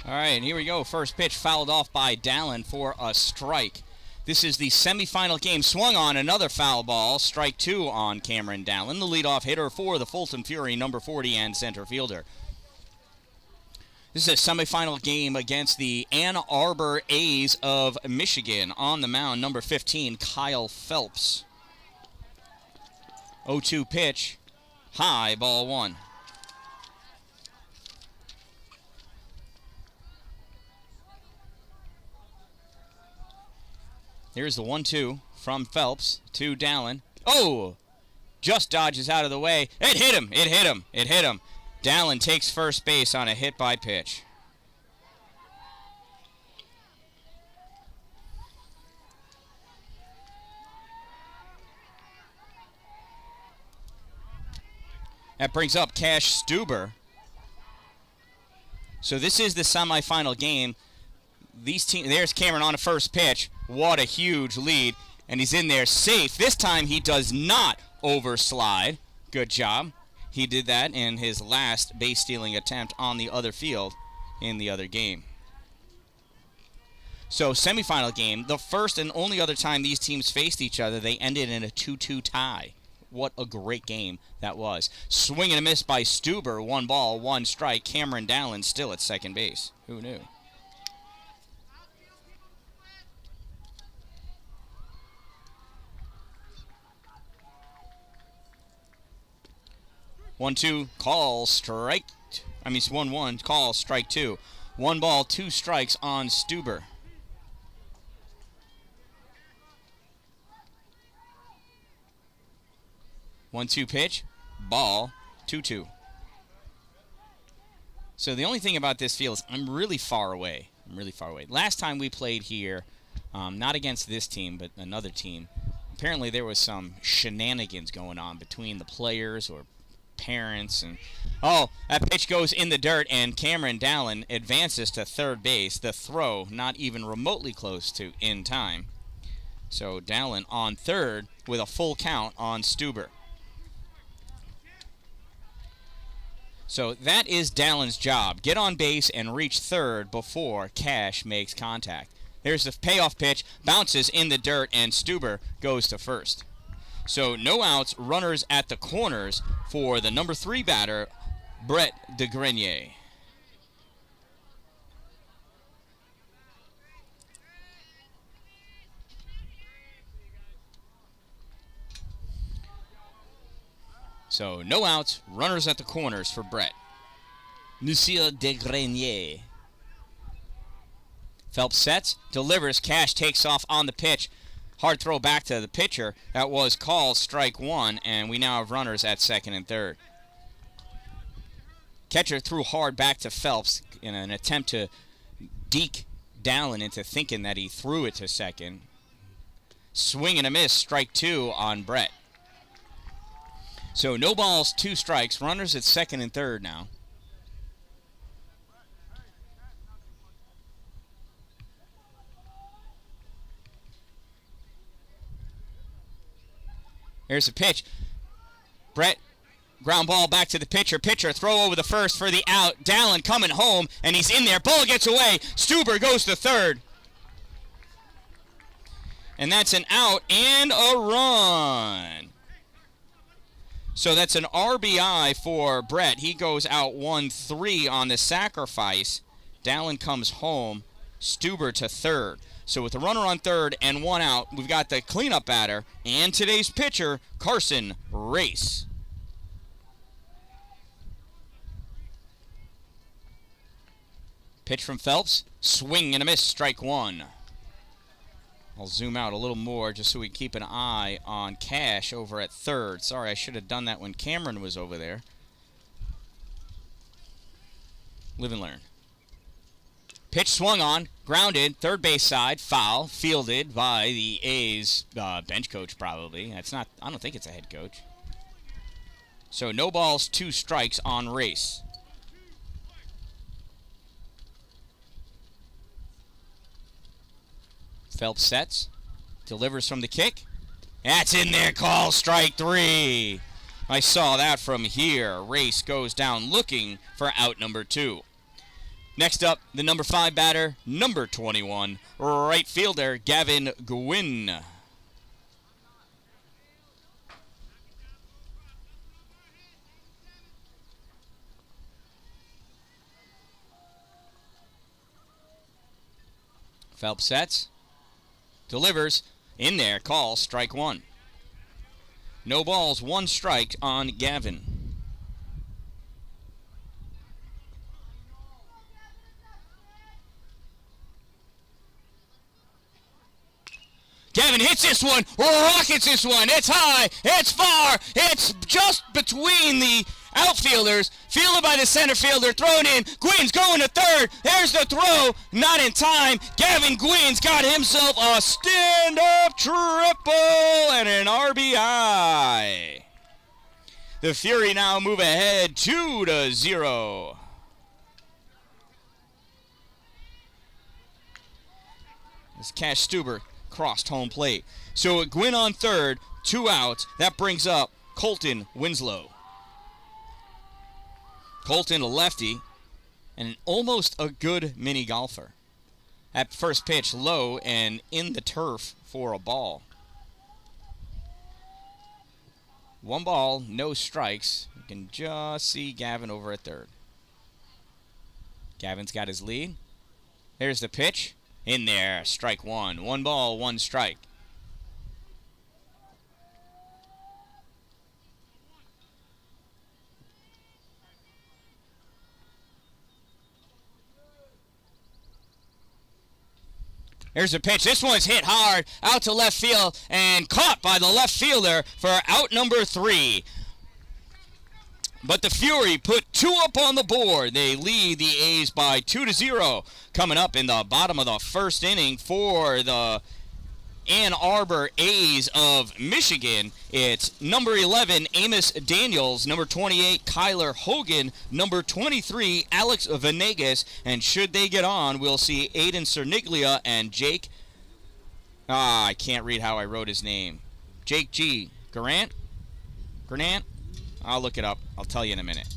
All right, and here we go. First pitch fouled off by Dallin for a strike. This is the semifinal game. Swung on another foul ball. Strike 2 on Cameron Dallin, the leadoff hitter for the Fulton Fury, number 40 and center fielder. This is a semifinal game against the Ann Arbor A's of Michigan. On the mound, number 15, Kyle Phelps. 0-2 pitch. High, ball 1. Here's the 1-2 from Phelps to Dallin. Oh! Just dodges out of the way. It hit him! It hit him! It hit him! Dallin takes first base on a hit by pitch. That brings up Cash Stuber. So this is the semifinal game. There's Cameron on the first pitch. What a huge lead. And he's in there safe. This time he does not overslide. Good job. He did that in his last base stealing attempt on the other field in the other game. So semifinal game, the first and only other time these teams faced each other, they ended in a 2-2 tie. What a great game that was. Swing and a miss by Stuber. 1 ball, 1 strike. Cameron Dallin still at second base. Who knew? 1-2, call, strike. 1-1, call, strike 2. 1 ball, 2 strikes on Stuber. One-two pitch, ball, 2-2. So the only thing about this field is I'm really far away. Last time we played here, not against this team, but another team, apparently there was some shenanigans going on between the players or parents, and that pitch goes in the dirt, and Cameron Dallin advances to third base. The throw not even remotely close to in time. So Dallin on third with a full count on Stuber. So that is Dallin's job. Get on base and reach third before Cash makes contact. There's the payoff pitch, bounces in the dirt, and Stuber goes to first. So no outs, runners at the corners for the number 3 batter, Brett de Greniere. So no outs, runners at the corners for Brett. Monsieur de Greniere. Phelps sets, delivers, Cash takes off on the pitch. Hard throw back to the pitcher. That was called strike 1, and we now have runners at second and third. Catcher threw hard back to Phelps in an attempt to deke Dallin into thinking that he threw it to second. Swing and a miss, strike 2 on Brett. So no balls, 2 strikes, runners at second and third now. Here's the pitch. Brett, ground ball back to the pitcher. Pitcher, throw over the first for the out. Dallin coming home, and he's in there. Ball gets away. Stuber goes to third. And that's an out and a run. So that's an RBI for Brett. He goes out 1-3 on the sacrifice. Dallin comes home. Stuber to third. So with a runner on third and 1 out, we've got the cleanup batter and today's pitcher, Carson Race. Pitch from Phelps. Swing and a miss, strike 1. I'll zoom out a little more just so we keep an eye on Cash over at third. Sorry, I should have done that when Cameron was over there. Live and learn. Pitch swung on, grounded, third base side, foul, fielded by the A's bench coach probably. I don't think it's a head coach. So no balls, 2 strikes on Race. Phelps sets, delivers from the kick. That's in there, call strike 3. I saw that from here. Race goes down looking for out number 2. Next up, the number 5 batter, number 21, right fielder Gavin Gwynn. Phelps sets, delivers, in there, call, strike 1. No balls, 1 strike on Gavin. Gavin hits this one, rockets this one. It's high, it's far, it's just between the outfielders. Fielded by the center fielder, thrown in. Gwynn's going to third. There's the throw, not in time. Gavin Gwynn's got himself a stand-up triple and an RBI. The Fury now move ahead 2-0. This Cash Stuber crossed home plate. So Gwynn on third, 2 outs. That brings up Colton Winslow. Colton, a lefty, and almost a good mini golfer. At first pitch, low and in the turf for a ball. 1 ball, no strikes. You can just see Gavin over at third. Gavin's got his lead. There's the pitch. In there, strike 1. 1 ball, 1 strike. Here's a pitch. This one's hit hard out to left field and caught by the left fielder for out number 3. But the Fury put 2 up on the board. They lead the A's by 2-0. Coming up in the bottom of the first inning for the Ann Arbor A's of Michigan, it's number 11, Amos Daniels, number 28, Kyler Hogan, number 23, Alex Venegas, and should they get on, we'll see Aiden Cerniglia and Jake, I can't read how I wrote his name, Jake G. Grant? I'll look it up. I'll tell you in a minute.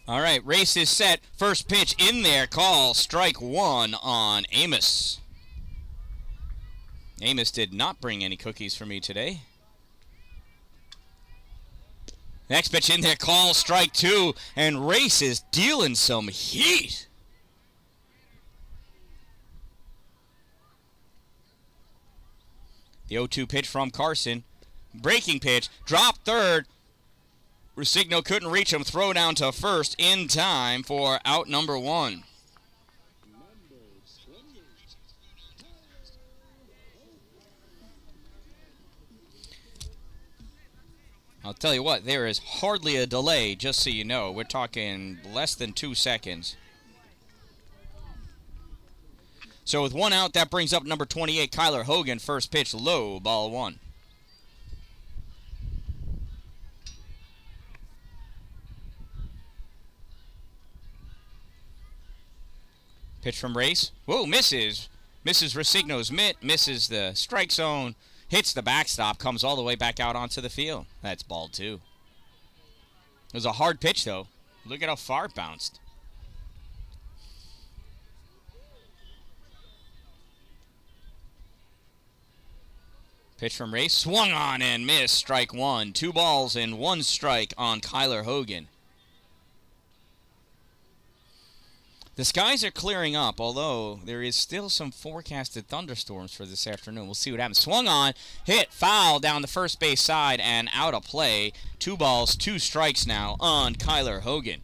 All right, race is set. First pitch in there, call, strike 1 on Amos. Amos did not bring any cookies for me today. Next pitch in there, call, strike 2, and Race is dealing some heat. The 0-2 pitch from Carson. Breaking pitch, drop third. Rusigno couldn't reach him. Throw down to first in time for out number 1. I'll tell you what, there is hardly a delay, just so you know. We're talking less than 2 seconds. So with 1 out, that brings up number 28, Kyler Hogan. First pitch low, ball 1. Pitch from Race. Whoa, misses. Misses Resigno's mitt, misses the strike zone, hits the backstop, comes all the way back out onto the field. That's ball 2. It was a hard pitch, though. Look at how far it bounced. Pitch from Race, swung on and missed, strike 1. 2 balls and 1 strike on Kyler Hogan. The skies are clearing up, although there is still some forecasted thunderstorms for this afternoon. We'll see what happens. Swung on, hit, foul down the first base side and out of play. 2 balls, 2 strikes now on Kyler Hogan.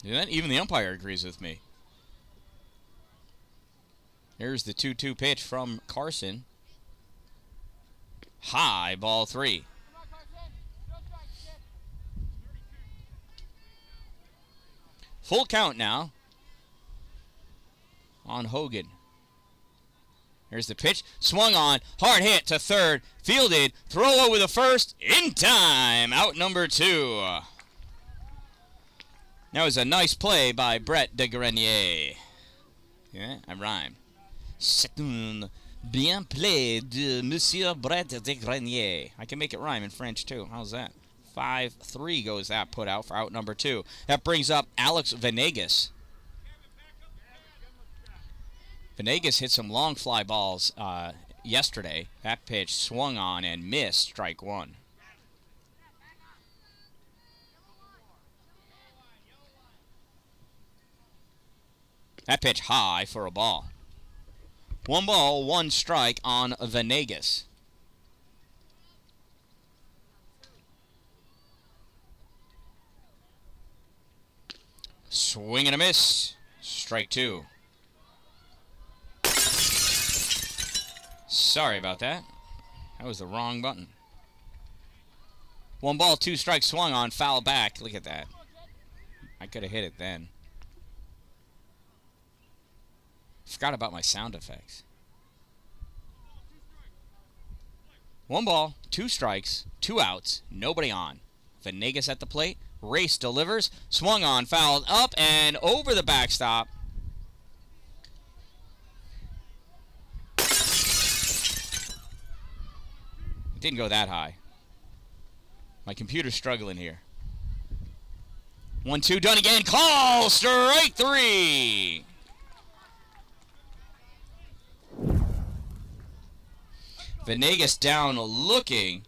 Even the umpire agrees with me. Here's the 2-2 pitch from Carson. High, ball 3. Full count now on Hogan. Here's the pitch. Swung on. Hard hit to third. Fielded. Throw over the first. In time. Out number 2. That was a nice play by Brett de Greniere. Yeah, I rhyme. C'est un bien play de Monsieur Brett de Greniere. I can make it rhyme in French, too. How's that? 5-3 goes that put out for out number 2. That brings up Alex Venegas. Venegas hit some long fly balls yesterday. That pitch swung on and missed, strike 1. That pitch high for a ball. 1 ball, 1 strike on Venegas. Swing and a miss. Strike 2. Sorry about that. That was the wrong button. 1 ball, 2 strikes, swung on, foul back. Look at that. I could have hit it then. Forgot about my sound effects. 1 ball, 2 strikes, 2 outs, nobody on. Venegas at the plate. Race delivers. Swung on, fouled up and over the backstop. It didn't go that high. My computer's struggling here. 1-2, done again. Call, strike 3. Venegas down looking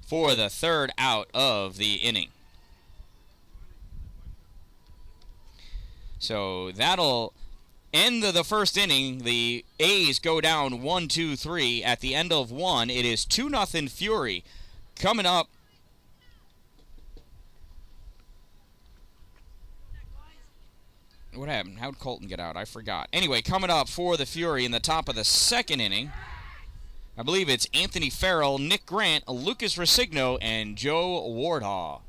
for the 3rd out of the inning. So that'll end the first inning. The A's go down 1-2-3. At the end of 1, it is 2-0 Fury. Coming up, what happened? How'd Colton get out? I forgot. Anyway, coming up for the Fury in the top of the 2nd inning, I believe it's Anthony Farrell, Nick Grant, Lucas Resigno, and Joe Wardhaw.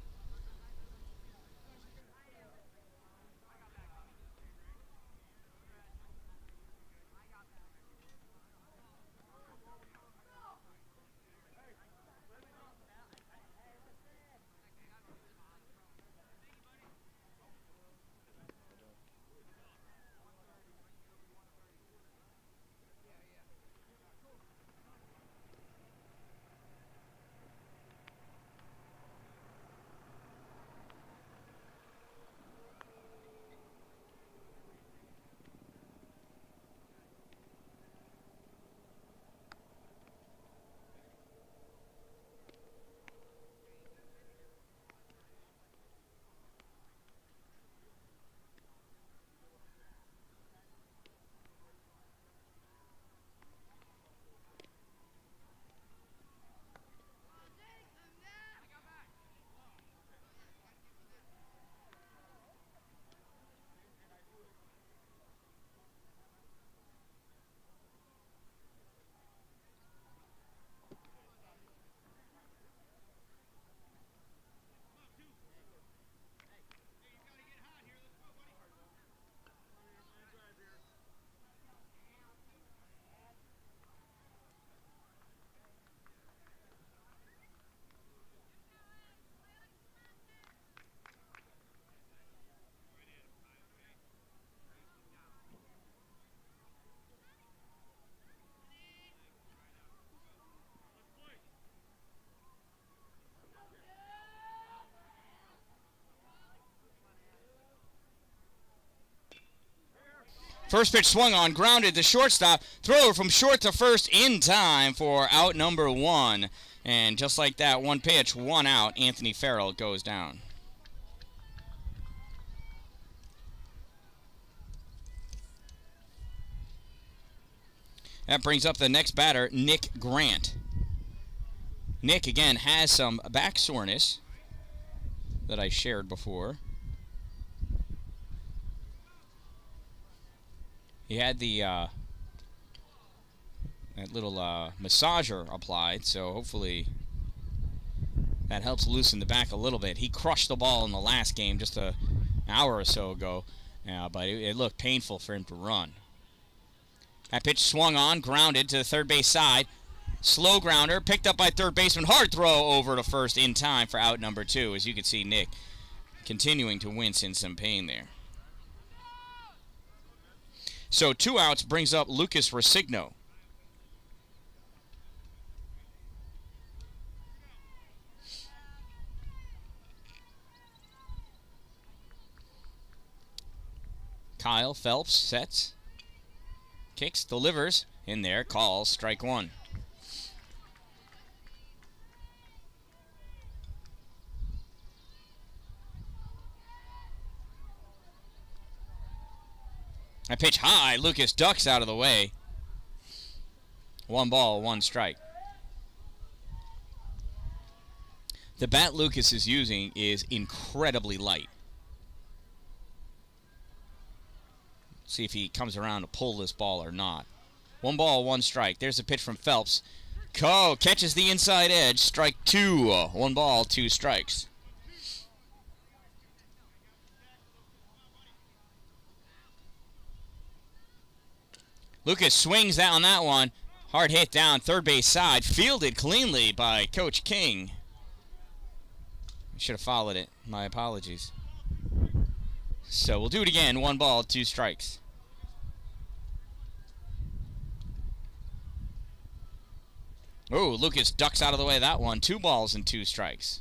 First pitch swung on, grounded to shortstop. Throw from short to first in time for out number 1. And just like that, 1 pitch, 1 out. Anthony Farrell goes down. That brings up the next batter, Nick Grant. Nick, again, has some back soreness that I shared before. He had the that little massager applied, so hopefully that helps loosen the back a little bit. He crushed the ball in the last game just an hour or so ago, but it looked painful for him to run. That pitch swung on, grounded to the third base side. Slow grounder, picked up by third baseman. Hard throw over to first in time for out number 2. As you can see, Nick continuing to wince in some pain there. So 2 outs brings up Lucas Resigno. Kyle Phelps sets. Kicks, delivers, in there, calls, strike 1. I pitch high, Lucas ducks out of the way. 1 ball, 1 strike. The bat Lucas is using is incredibly light. See if he comes around to pull this ball or not. 1 ball, 1 strike. There's a pitch from Phelps. Catches the inside edge. Strike 2. 1 ball, 2 strikes. Lucas swings out on that one. Hard hit down third base side. Fielded cleanly by Coach King. I should have followed it. My apologies. So we'll do it again. 1 ball, 2 strikes. Oh, Lucas ducks out of the way of that one. 2 balls and 2 strikes.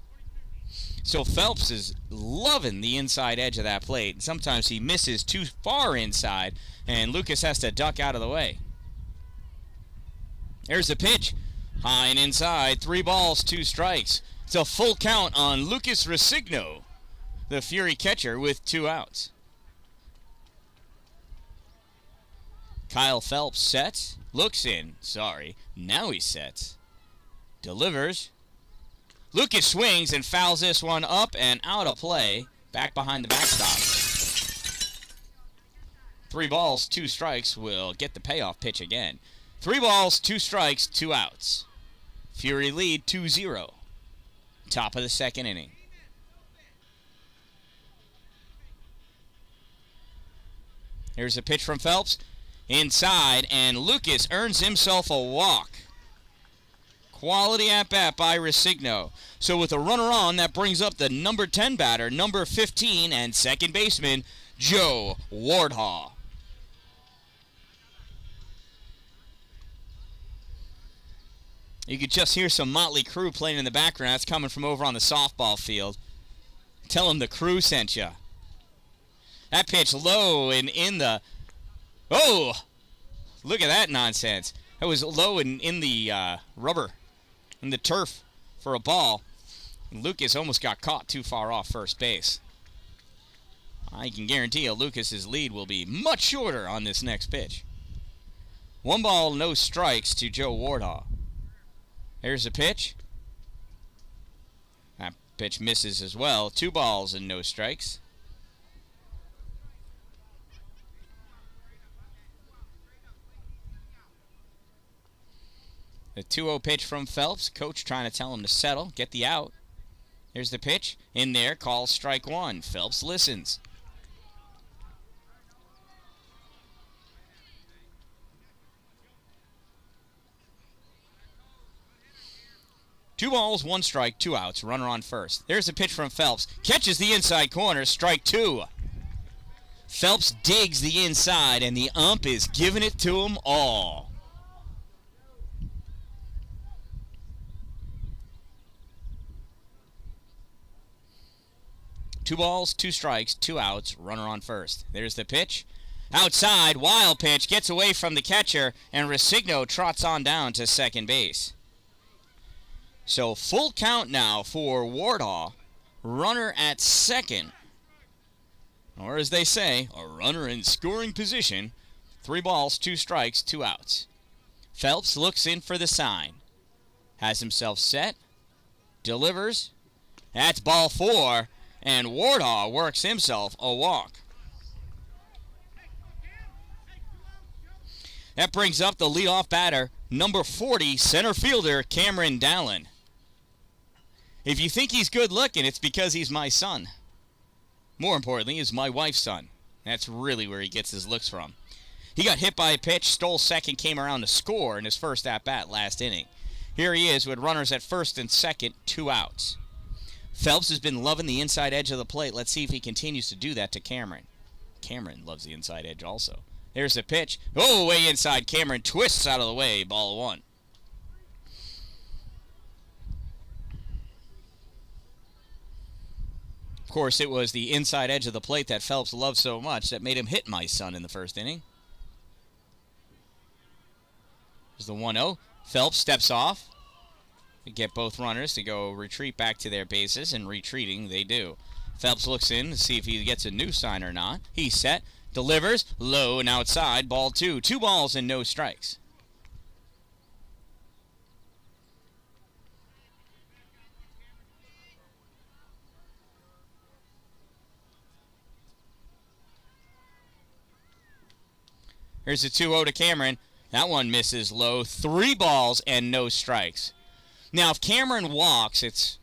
So Phelps is loving the inside edge of that plate. Sometimes he misses too far inside, and Lucas has to duck out of the way. There's the pitch. High and inside. 3 balls, 2 strikes. It's a full count on Lucas Resigno, the Fury catcher, with 2 outs. Kyle Phelps sets. Looks in. Now he sets. Delivers. Lucas swings and fouls this one up and out of play. Back behind the backstop. 3 balls, 2 strikes will get the payoff pitch again. 3 balls, 2 strikes, 2 outs. Fury lead 2-0. Top of the 2nd inning. Here's a pitch from Phelps. Inside, and Lucas earns himself a walk. Quality at-bat by Resigno. So with a runner on, that brings up the number 10 batter, number 15, and second baseman, Joe Wardhaw. You could just hear some Motley Crue playing in the background. That's coming from over on the softball field. Tell them the crew sent you. That pitch low and in the... Oh! Look at that nonsense. That was low and in the rubber. In the turf for a ball. And Lucas almost got caught too far off first base. I can guarantee you Lucas's lead will be much shorter on this next pitch. 1 ball, no strikes to Joe Wardhaw. There's a pitch. That pitch misses as well. 2 balls and no strikes. The 2-0 pitch from Phelps. Coach trying to tell him to settle, get the out. There's the pitch. In there, calls strike 1. Phelps listens. Two balls, 1 strike, 2 outs. Runner on first. There's a pitch from Phelps. Catches the inside corner. Strike 2. Phelps digs the inside, and the ump is giving it to him all. Two balls, 2 strikes, 2 outs, runner on first. There's the pitch. Outside, wild pitch, gets away from the catcher, and Resigno trots on down to second base. So full count now for Wardhaw. Runner at second. Or as they say, a runner in scoring position. 3 balls, 2 strikes, 2 outs. Phelps looks in for the sign. Has himself set. Delivers. That's ball 4. And Wardhaw works himself a walk. That brings up the leadoff batter, number 40, center fielder Cameron Dallin. If you think he's good looking, it's because he's my son. More importantly, he's my wife's son. That's really where he gets his looks from. He got hit by a pitch, stole second, came around to score in his first at-bat last inning. Here he is with runners at first and second, 2 outs. Phelps has been loving the inside edge of the plate. Let's see if he continues to do that to Cameron. Cameron loves the inside edge also. There's the pitch. Oh, way inside. Cameron twists out of the way. Ball 1. Of course, it was the inside edge of the plate that Phelps loved so much that made him hit my son in the first inning. There's the 1-0. Phelps steps off. We get both runners to go retreat back to their bases, and retreating they do. Phelps looks in to see if he gets a new sign or not. He's set. Delivers, low and outside, ball 2. 2 balls and no strikes. Here's a 2-0 to Cameron. That one misses low. 3 balls and no strikes. Now, if Cameron walks, it's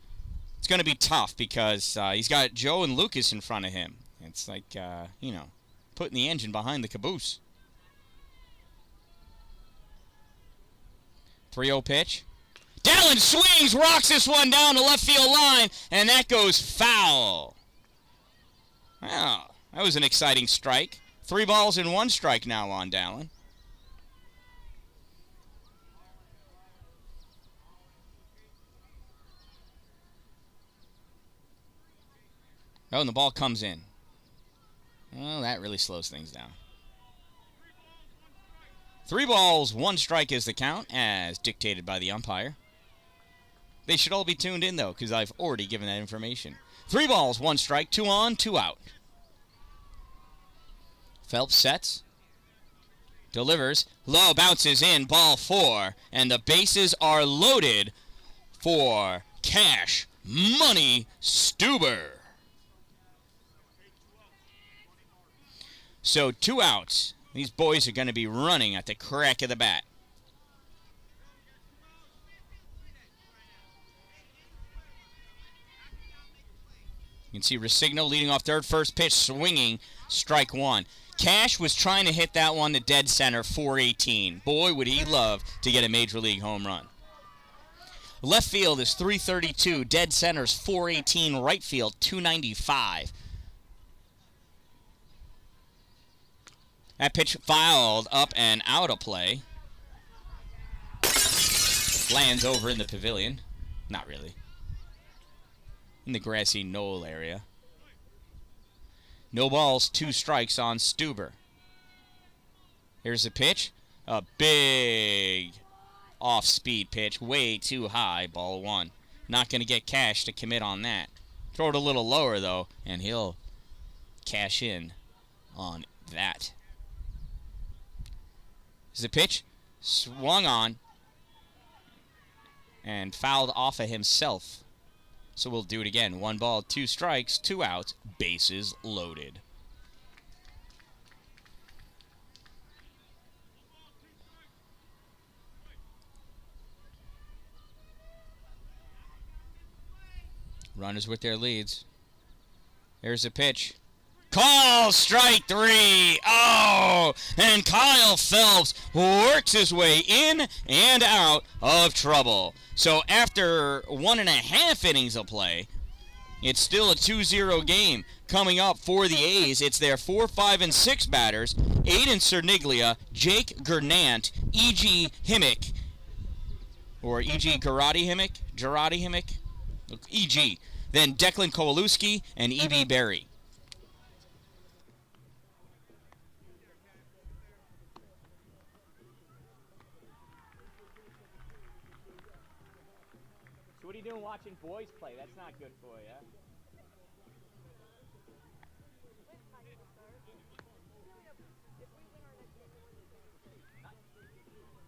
going to be tough because he's got Joe and Lucas in front of him. It's like, putting the engine behind the caboose. 3-0 pitch. Dallin swings, rocks this one down the left field line, and that goes foul. Wow, that was an exciting strike. 3 balls and 1 strike now on Dallin. Oh, and the ball comes in. Well, that really slows things down. 3 balls, 1 strike is the count, as dictated by the umpire. They should all be tuned in, though, because I've already given that information. 3 balls, 1 strike, 2 on, 2 out. Phelps sets. Delivers. Low, bounces in, ball 4. And the bases are loaded for Cash Money Stuber. So 2 outs. These boys are going to be running at the crack of the bat. You can see Resigno leading off third, first pitch swinging, strike 1. Cash was trying to hit that one to dead center, 418. Boy, would he love to get a major league home run. Left field is 332, dead center's 418, right field 295. That pitch fouled up and out of play. Lands over in the pavilion. Not really. In the grassy knoll area. No balls, 2 strikes on Stuber. Here's the pitch. A big off-speed pitch. Way too high. Ball 1. Not going to get Cash to commit on that. Throw it a little lower, though, and he'll cash in on that. The pitch swung on and fouled off of himself. So we'll do it again. 1 ball, 2 strikes, 2 outs, bases loaded. Runners with their leads. There's the pitch. Call strike 3. Oh, and Kyle Phelps works his way in and out of trouble. So after 1.5 innings of play, it's still a 2-0 game. Coming up for the A's, it's their 4, 5, and 6 batters. Aiden Cerniglia, Jake Gernant, E.G. Himmick, or E.G. Gerardi Himmick, E.G. Then Declan Kovalewski and E.B. Berry. doing watching boys play? That's not good for you.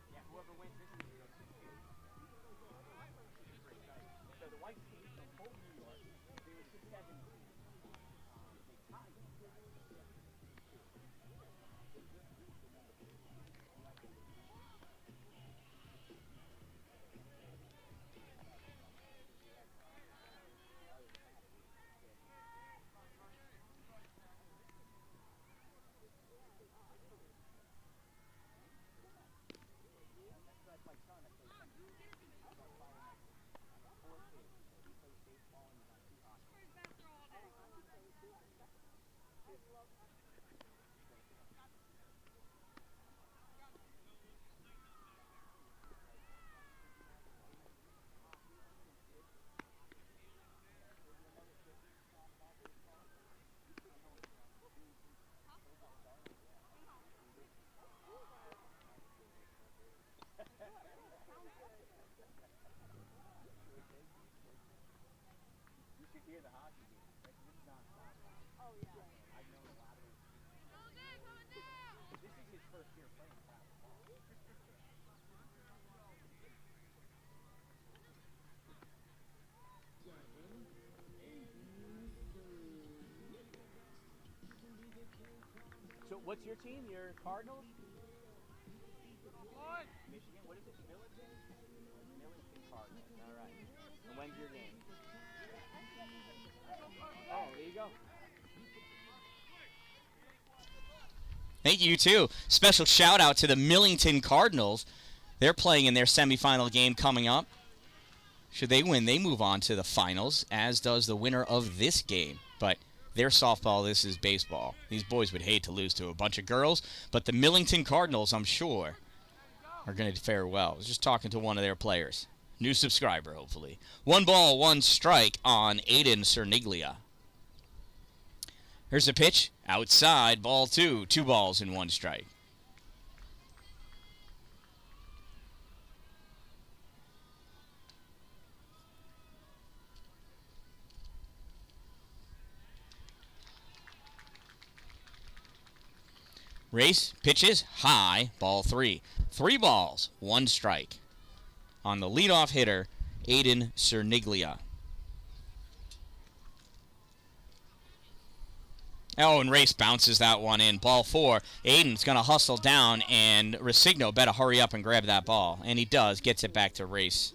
Yeah, whoever wins this is going to So the white team from Fulton, New York, they were 6-7. They tied these guys. So what's your team? Your Cardinals? Michigan. What is it? Millington? Millington Cardinals. All right. And when's your game? Oh, there you go. Thank you, too. Special shout-out to the Millington Cardinals. They're playing in their semifinal game coming up. Should they win, they move on to the finals, as does the winner of this game. But their softball, this is baseball. These boys would hate to lose to a bunch of girls, but the Millington Cardinals, I'm sure, are going to fare well. I was just talking to one of their players. New subscriber, hopefully. 1 ball, 1 strike on Aiden Cerniglia. Here's a pitch. Outside, ball 2. 2 balls and 1 strike. Race pitches high, ball 3. 3 balls, 1 strike. On the leadoff hitter, Aiden Cerniglia. Oh, and Race bounces that one in. Ball 4. Aiden's going to hustle down, and Resigno better hurry up and grab that ball. And he does, gets it back to Race.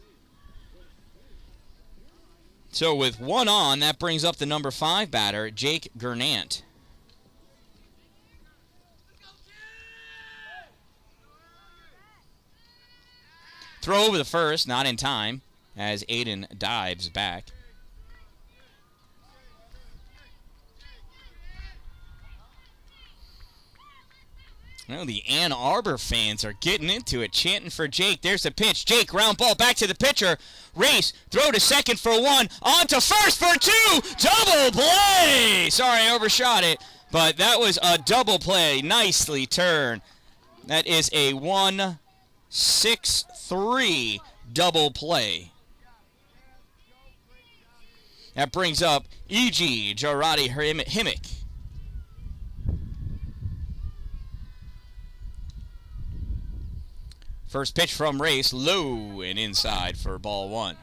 So with 1 on, that brings up the number 5 batter, Jake Gernant. Throw over the first, not in time, as Aiden dives back. Well, the Ann Arbor fans are getting into it, chanting for Jake. There's the pitch. Jake, ground ball back to the pitcher. Race, throw to second for 1. On to first for 2. Double play. Sorry, I overshot it, but that was a double play. Nicely turned. That is a 1-6-3 double play. That brings up E.G. Jarati Himmick. First pitch from Race, low and inside for ball 1.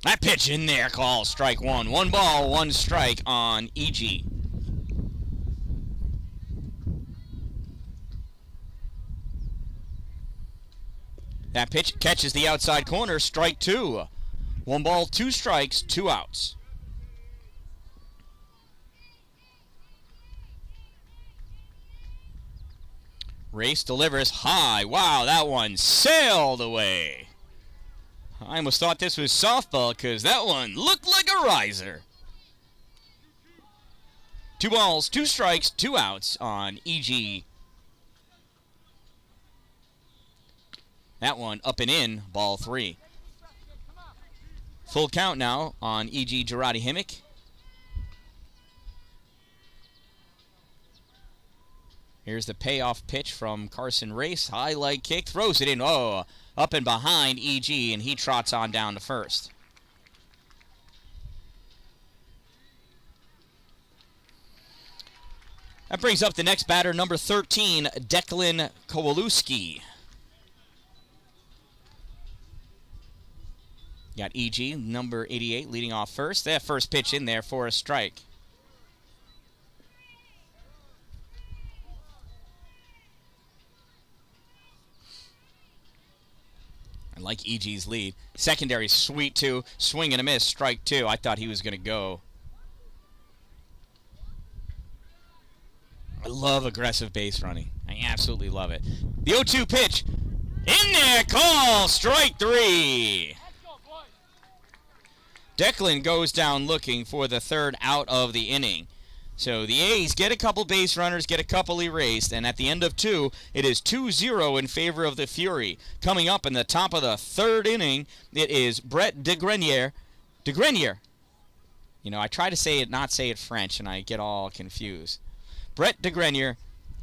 That pitch in there, call strike 1. 1 ball, 1 strike on E.G. That pitch catches the outside corner, strike 2. 1 ball, 2 strikes, 2 outs. Race delivers high. Wow, that one sailed away. I almost thought this was softball because that one looked like a riser. 2 balls, 2 strikes, 2 outs on E.G. That one up and in, ball 3. Full count now on E.G. Jarati Himmick. Here's the payoff pitch from Carson Race. High leg kick, throws it in. Oh, up and behind E.G., and he trots on down to first. That brings up the next batter, number 13, Declan Kovalewski. Got E.G., number 88, leading off first. That first pitch in there for a strike. I like E.G.'s lead. Secondary sweet, too. Swing and a miss, strike two. I thought he was going to go. I love aggressive base running. I absolutely love it. The 0-2 pitch. In there, call, strike three. Declan goes down looking for the third out of the inning. So the A's get a couple base runners, get a couple erased, and at the end of two, it is 2-0 in favor of the Fury. Coming up in the top of the third inning, it is Brett de Greniere. You know, I try to say it, not say it French, and I get all confused. Brett de Greniere,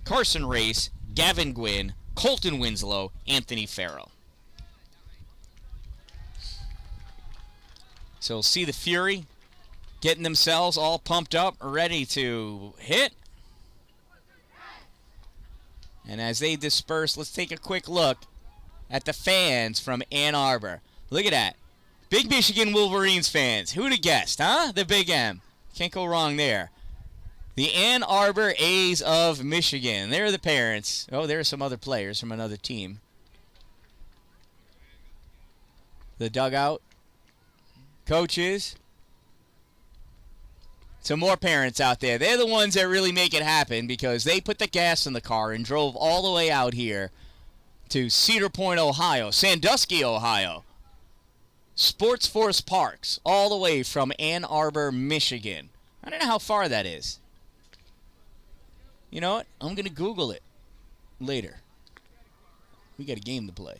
Carson Race, Gavin Gwynn, Colton Winslow, Anthony Farrell. So we'll see the Fury getting themselves all pumped up, ready to hit. And as they disperse, let's take a quick look at the fans from Ann Arbor. Look at that. Big Michigan Wolverines fans. Who'd have guessed, huh? The Big M. Can't go wrong there. The Ann Arbor A's of Michigan. They're the parents. Oh, there are some other players from another team. The dugout. Coaches. Some more parents out there. They're the ones that really make it happen because they put the gas in the car and drove all the way out here to Cedar Point, Ohio, Sandusky, Ohio. Sports Force Parks, all the way from Ann Arbor, Michigan. I don't know how far that is. You know what? I'm going to Google it later. We got a game to play.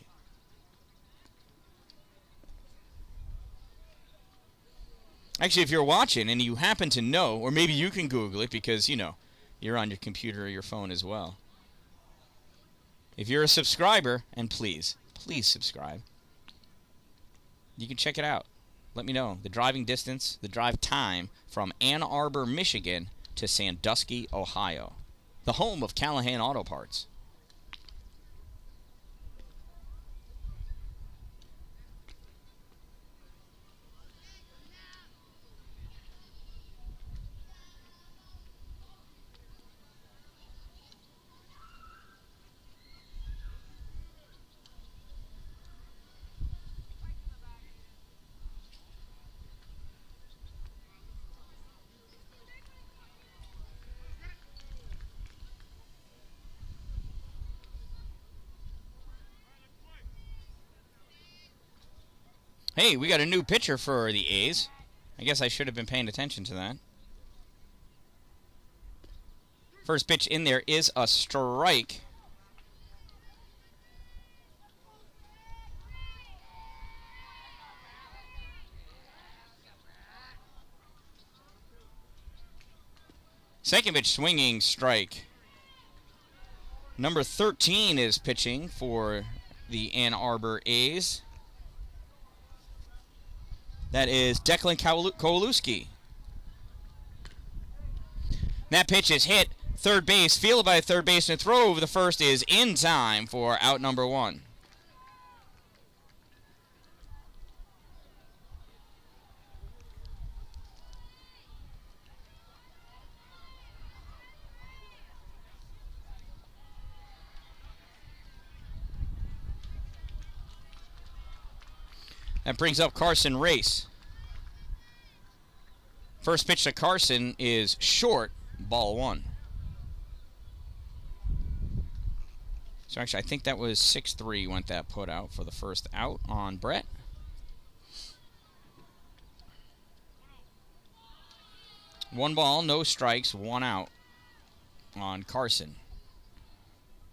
Actually, if you're watching and you happen to know, or maybe you can Google it because, you know, you're on your computer or your phone as well. If you're a subscriber, and please subscribe, you can check it out. Let me know the driving distance, the drive time from Ann Arbor, Michigan to Sandusky, Ohio, the home of Callahan Auto Parts. Hey, we got a new pitcher for the A's. I guess I should have been paying attention to that. First pitch in there is a strike. Second pitch swinging, strike. Number 13 is pitching for the Ann Arbor A's. That is Declan Kovalewski. That pitch is hit. Third base, fielded by third baseman. Throw over the first is in time for out number one. That brings up Carson Race. First pitch to Carson is short, ball one. So actually, I think that was 6-3 went that put out for the first out on Brett. One ball, no strikes, one out on Carson.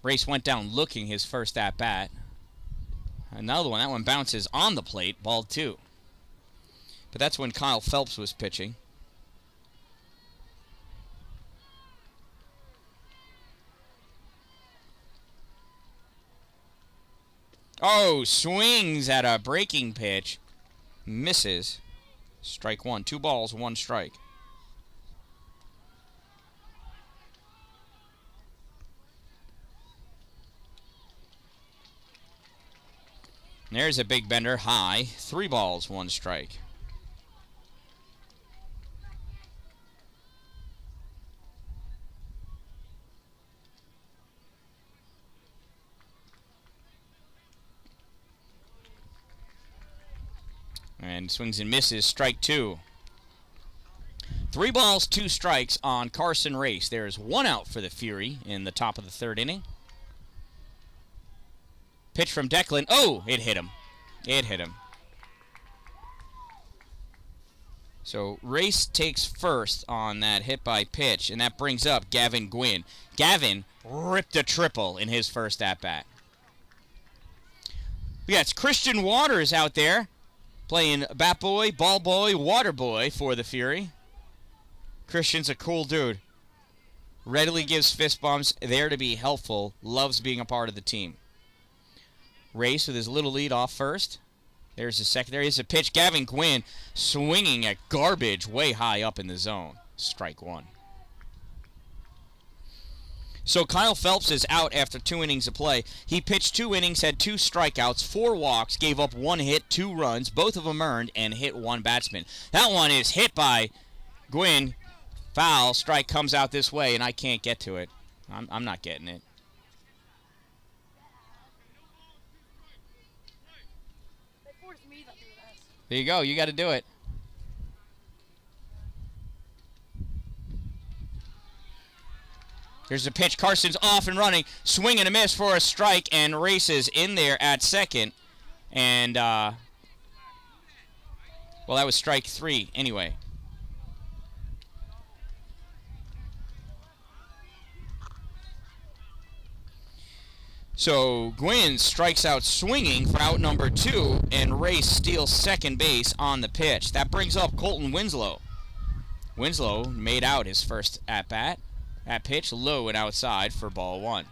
Race went down looking his first at-bat. Another one, that one bounces on the plate, ball two. But that's when Kyle Phelps was pitching. Oh, swings at a breaking pitch. Misses. Strike one. 2 balls, 1 strike. There's a big bender, high. 3 balls, 1 strike. And swings and misses, strike 2. 3 balls, 2 strikes on Carson Race. There's 1 out for the Fury in the top of the 3rd inning. Pitch from Declan. Oh, it hit him. It hit him. So Race takes first on that hit by pitch, and that brings up Gavin Gwynn. Gavin ripped a triple in his first at-bat. Yeah, it's Christian Waters out there playing bat boy, ball boy, water boy for the Fury. Christian's a cool dude. Readily gives fist bumps, there to be helpful, loves being a part of the team. Race with his little lead off first. There's the second. There is a pitch. Gavin Gwynn swinging at garbage way high up in the zone. Strike 1. So Kyle Phelps is out after 2 innings of play. He pitched 2 innings, had 2 strikeouts, 4 walks, gave up 1 hit, 2 runs, both of them earned, and hit 1 batsman. That one is hit by Gwynn. Foul. Strike comes out this way, and I can't get to it. I'm not getting it. There you go. You got to do it. Here's the pitch. Carson's off and running. Swing and a miss for a strike, and Races in there at second. And, well, that was strike 3 anyway. So Gwynn strikes out swinging for out number 2, and Race steals second base on the pitch. That brings up Colton Winslow. Winslow made out his first at-bat. That pitch low and outside for ball 1.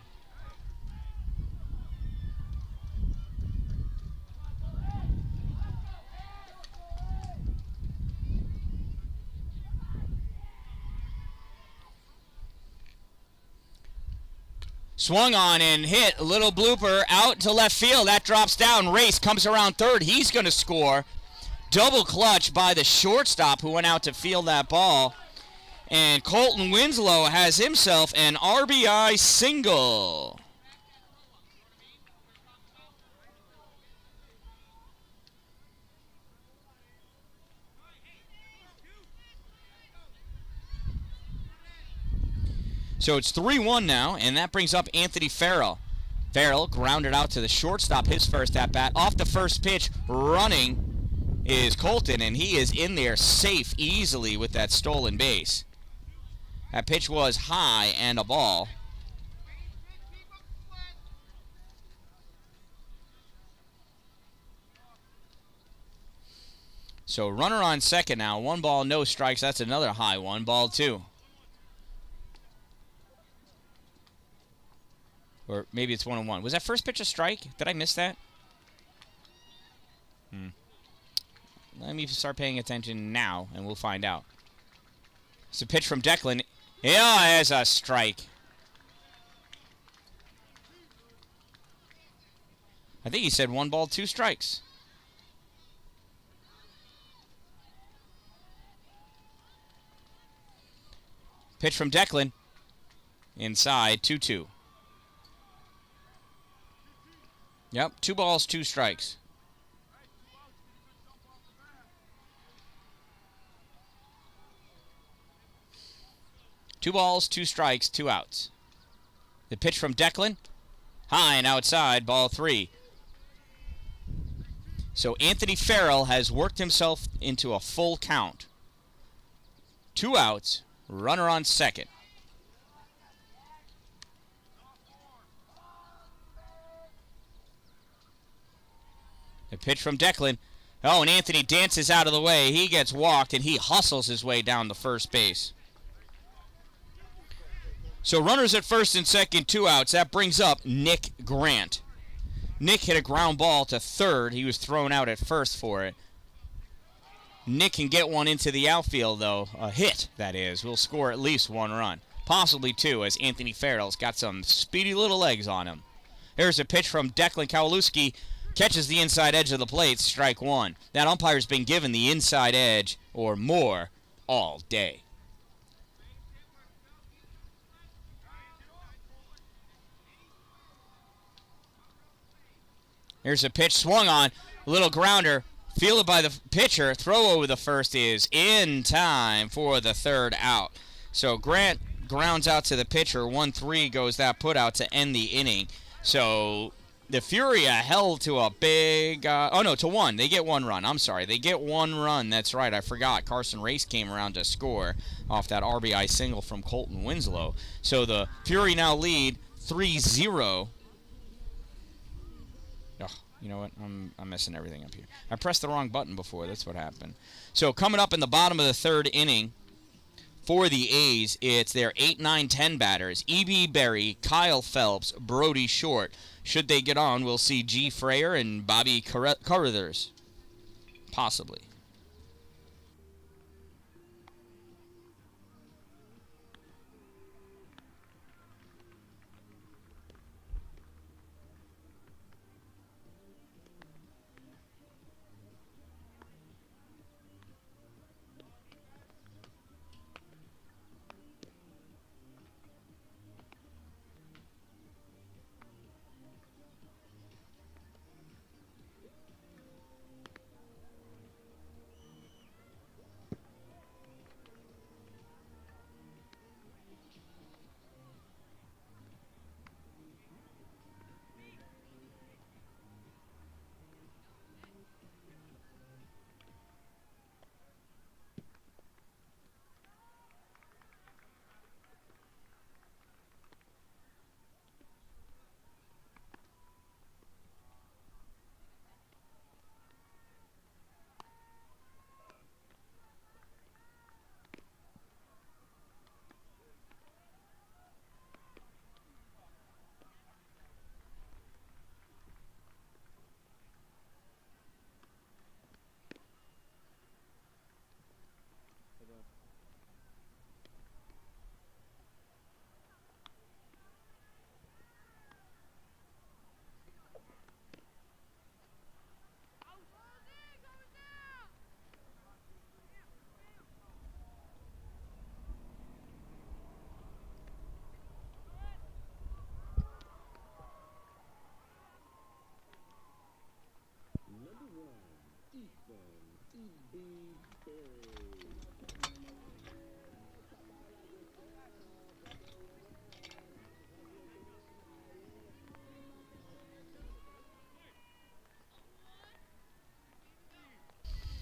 Swung on and hit. A little blooper out to left field. That drops down. Race comes around third. He's going to score. Double clutch by the shortstop who went out to field that ball. And Colton Winslow has himself an RBI single. So it's 3-1 now, and that brings up Anthony Farrell. Farrell grounded out to the shortstop, his first at-bat. Off the first pitch, running is Colton, and he is in there safe easily with that stolen base. That pitch was high and a ball. So runner on second now. 1 ball, no strikes. That's another high one. Ball 2. Or maybe it's 1-1. Was that first pitch a strike? Did I miss that? Let me start paying attention now, and we'll find out. It's a pitch from Declan. Yeah, there's a strike. I think he said 1 ball, 2 strikes. Pitch from Declan. Inside, 2-2. Yep, 2 balls, 2 strikes. Two balls, 2 strikes, 2 outs. The pitch from Declan. High and outside, ball 3. So Anthony Farrell has worked himself into a full count. 2 outs, runner on second. The pitch from Declan. Oh, and Anthony dances out of the way. He gets walked, and he hustles his way down to first base. So runners at first and second, 2 outs. That brings up Nick Grant. Nick hit a ground ball to third. He was thrown out at first for it. Nick can get one into the outfield, though. A hit, that is. Will score at least 1 run. Possibly 2, as Anthony Farrell's got some speedy little legs on him. There's a pitch from Declan Kovalewski. Catches the inside edge of the plate. Strike 1. That umpire's been given the inside edge or more all day. Here's a pitch swung on. A little grounder. Fielded by the pitcher. Throw over the first is in time for the third out. So Grant grounds out to the pitcher. 1-3 goes that put out to end the inning. So the Furia held to a big, to 1. They get 1 run. I'm sorry. They get 1 run. That's right. I forgot. Carson Race came around to score off that RBI single from Colton Winslow. So the Fury now lead 3-0. You know what? I'm messing everything up here. I pressed the wrong button before. That's what happened. So coming up in the bottom of the third inning for the A's, it's their 8, 9, 10 batters. E.B. Berry, Kyle Phelps, Brody Short. Should they get on, we'll see G. Frayer and Bobby Carruthers. Possibly.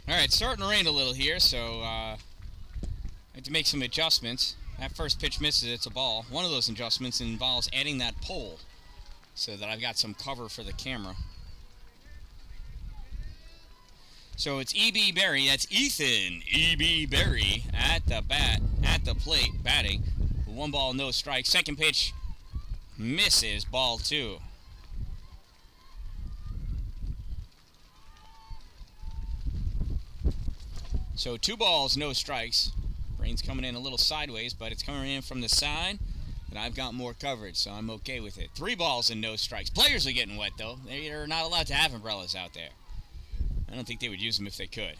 All right, starting to rain a little here, so I have to make some adjustments. That first pitch misses, it's a ball. One of those adjustments involves adding that pole so that I've got some cover for the camera. So it's E.B. Berry, that's Ethan E.B. Berry at the bat, at the plate, batting. 1 ball, no strike. Second pitch misses, ball 2. So 2 balls, no strikes. Rain's coming in a little sideways, but it's coming in from the side, and I've got more coverage, so I'm okay with it. 3 balls and no strikes. Players are getting wet, though. They're not allowed to have umbrellas out there. I don't think they would use them if they could.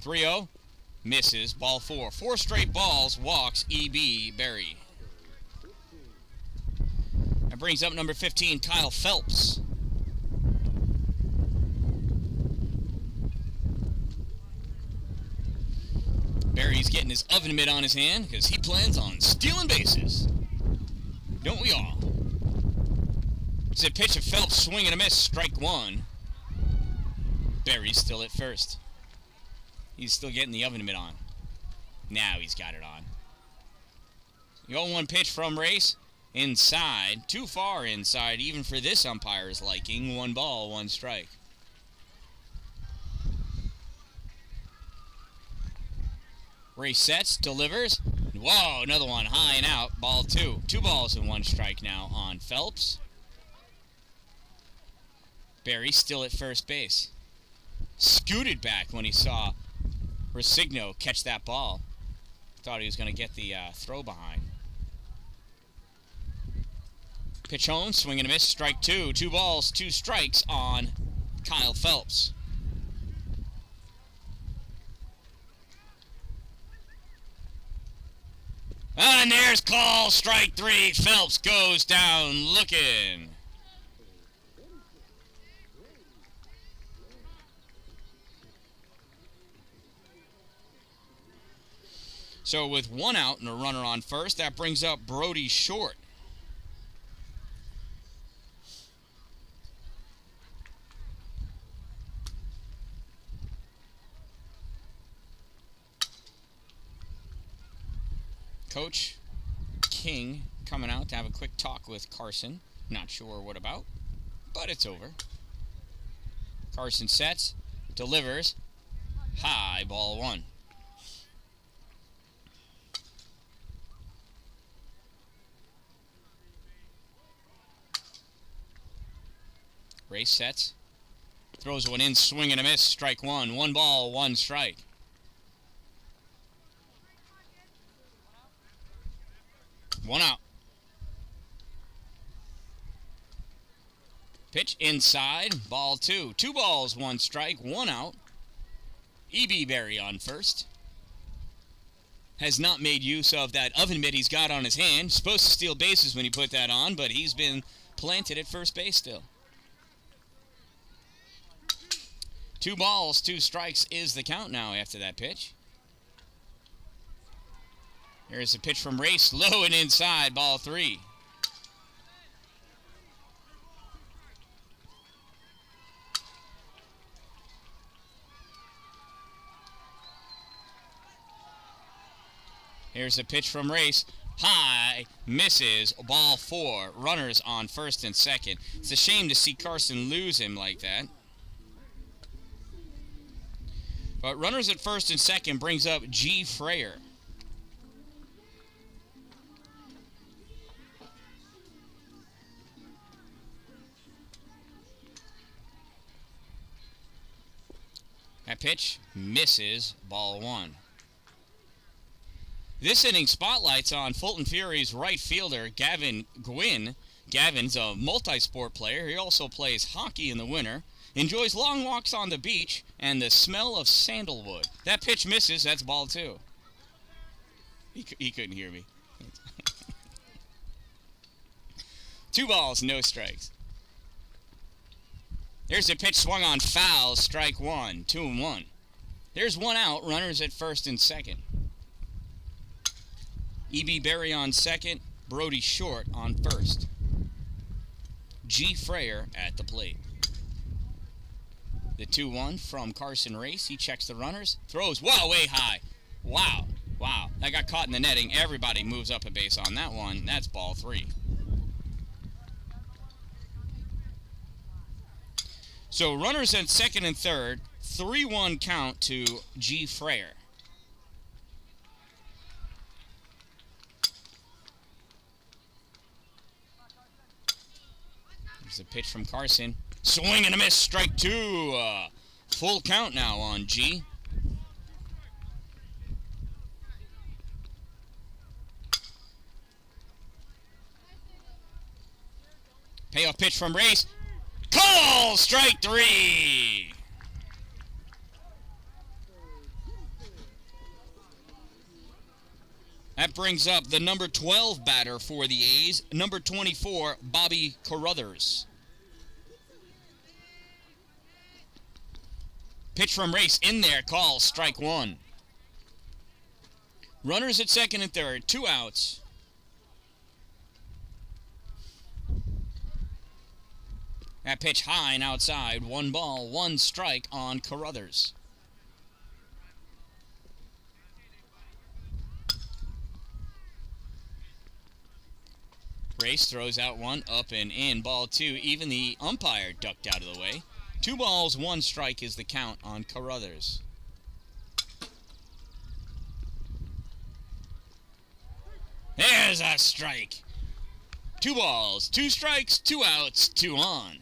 3-0, misses, ball 4. 4 straight balls, walks E.B. Berry. That brings up number 15, Kyle Phelps. Berry's getting his oven mitt on his hand because he plans on stealing bases. Don't we all? It's a pitch of Phelps, swing and a miss, strike 1. Berry's still at first. He's still getting the oven mitt on. Now he's got it on. The 0-1 pitch from Race. Inside. Too far inside, even for this umpire's liking. 1 ball, 1 strike. Race sets, delivers. Whoa, another one high and out. Ball 2. 2 balls and 1 strike now on Phelps. Barry still at first base. Scooted back when he saw Resigno catch that ball. Thought he was going to get the throw behind. Pitch home, swing and a miss, strike two. 2 balls, 2 strikes on Kyle Phelps. And there's call, strike 3. Phelps goes down looking. So with 1 out and a runner on first, that brings up Brody Short. Coach King coming out to have a quick talk with Carson. Not sure what about, but it's over. Carson sets, delivers, high, ball 1. Race sets, throws one in, swing and a miss, strike 1. 1 ball, 1 strike. One out. Pitch inside, ball 2. 2 balls, 1 strike, 1 out. E.B. Berry on first. Has not made use of that oven mitt he's got on his hand. Supposed to steal bases when he put that on, but he's been planted at first base still. 2 balls, 2 strikes is the count now after that pitch. Here's a pitch from Race, low and inside, ball 3. Here's a pitch from Race, high, misses, ball 4. Runners on first and second. It's a shame to see Carson lose him like that. But runners at first and second brings up G. Freyer. That pitch misses, ball 1. This inning spotlights on Fulton Fury's right fielder, Gavin Gwynn. Gavin's a multi-sport player. He also plays hockey in the winter, enjoys long walks on the beach, and the smell of sandalwood. That pitch misses, that's ball 2. He couldn't hear me. 2 balls, no strikes. There's a pitch swung on foul, strike 1, 2-1. There's 1 out, runners at first and second. E.B. Berry on second, Brody Short on first. G. Freyer at the plate. The 2-1 from Carson Race. He checks the runners, throws, wow, way high. Wow, that got caught in the netting. Everybody moves up a base on that one. That's ball 3. So runners at second and third, 3-1 count to G. Freyer. There's a pitch from Carson. Swing and a miss, strike 2. Full count now on G. Payoff pitch from Race. Call! Strike 3! That brings up the number 12 batter for the A's, number 24, Bobby Carruthers. Pitch from Race in there, call, strike 1. Runners at second and third, 2 outs. That pitch high and outside, 1 ball, 1 strike on Carruthers. Race throws out 1, up and in, ball 2. Even the umpire ducked out of the way. 2 balls, 1 strike is the count on Carruthers. There's a strike. 2 balls, 2 strikes, 2 outs, 2 on.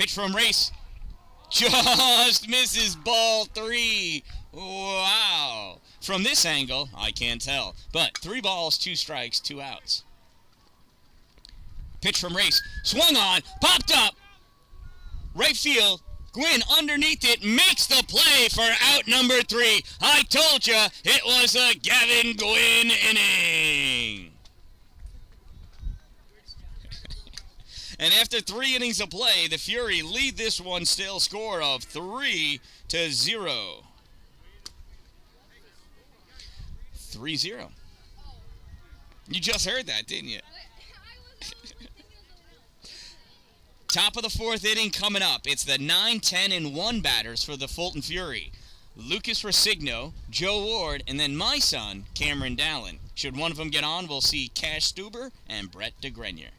Pitch from Race. Just misses ball 3. Wow. From this angle, I can't tell. But 3 balls, 2 strikes, 2 outs. Pitch from Race. Swung on. Popped up. Right field. Gwynn underneath it. Makes the play for out number 3. I told you it was a Gavin Gwynn inning. And after 3 innings of play, the Fury lead this one still score of 3-0. 3-0. You just heard that, didn't you? Top of the 4th inning coming up. It's the 9, 10, and 1 batters for the Fulton Fury. Lucas Resigno, Joe Ward, and then my son, Cameron Dallin. Should one of them get on, we'll see Cash Stuber and Brett de Greniere.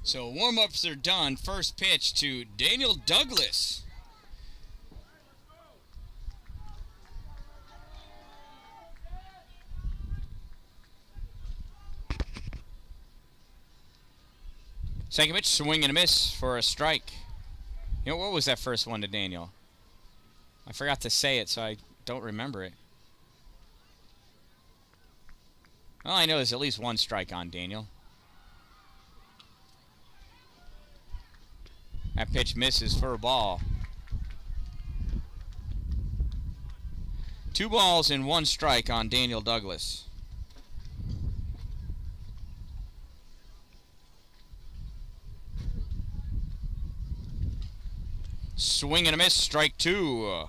So warm-ups are done. First pitch to Daniel Douglas. Second pitch, swing and a miss for a strike. You know, what was that first one to Daniel? I forgot to say it, so I don't remember it. Well, I know there's at least 1 strike on Daniel. That pitch misses for a ball. 2 balls and 1 strike on Daniel Douglas. Swing and a miss, strike 2.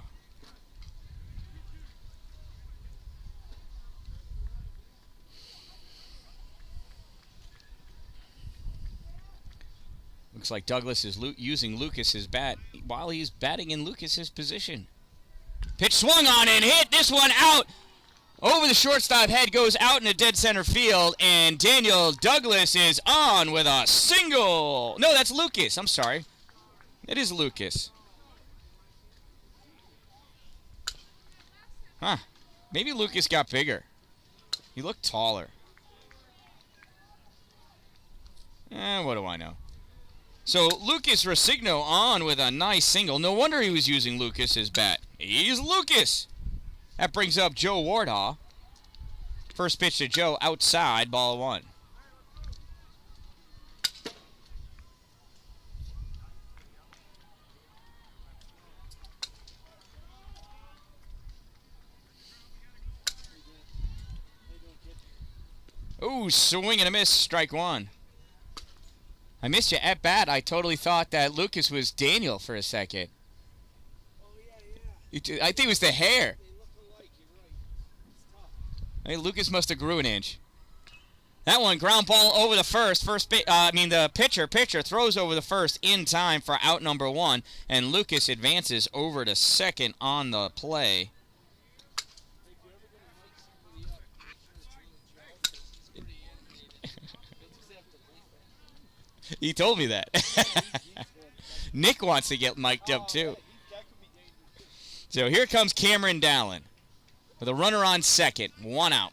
Looks like Douglas is using Lucas's bat while he's batting in Lucas's position. Pitch swung on and hit. This one out. Over the shortstop head, goes out in the dead center field, and Daniel Douglas is on with a single. No, that's Lucas. I'm sorry. It is Lucas. Huh. Maybe Lucas got bigger. He looked taller. What do I know? So Lucas Resigno on with a nice single. No wonder he was using Lucas's bat. He's Lucas. That brings up Joe Wardhaw. First pitch to Joe outside, ball 1. Ooh, swing and a miss, strike one. I missed you at bat. I totally thought that Lucas was Daniel for a second. I think it was the hair. Hey, Lucas must have grew an inch. That one, ground ball over the first. The pitcher throws over the first in time for out number one, and Lucas advances over to second on the play. He told me that. Nick wants to get mic'd up too. So here comes Cameron Dallin with a runner on second, one out.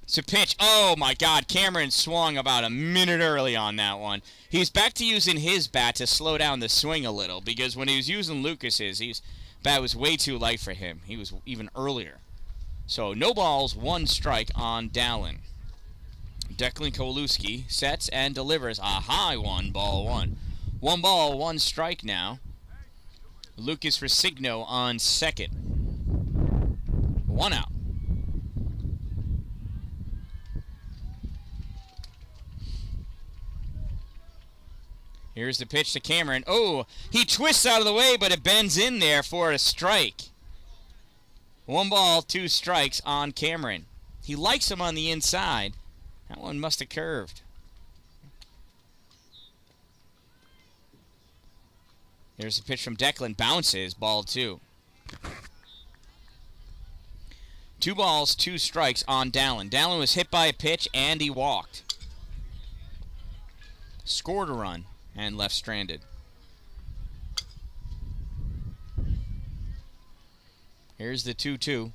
So pitch. Oh my God, Cameron swung about a minute early on that one. He's back to using his bat to slow down the swing a little, because when he was using Lucas's, his bat was way too light for him. He was even earlier. So no balls, one strike on Dallin. Declan Kovalewski sets and delivers a high one, ball one. One ball, one strike now. Lucas Resigno on second. One out. Here's the pitch to Cameron. Oh, he twists out of the way, but it bends in there for a strike. One ball, two strikes on Cameron. He likes him on the inside. That one must have curved. Here's the pitch from Declan. Bounces, ball two. 2 balls, 2 strikes on Dallin. Dallin was hit by a pitch and he walked. Scored a run and left stranded. Here's the 2-2.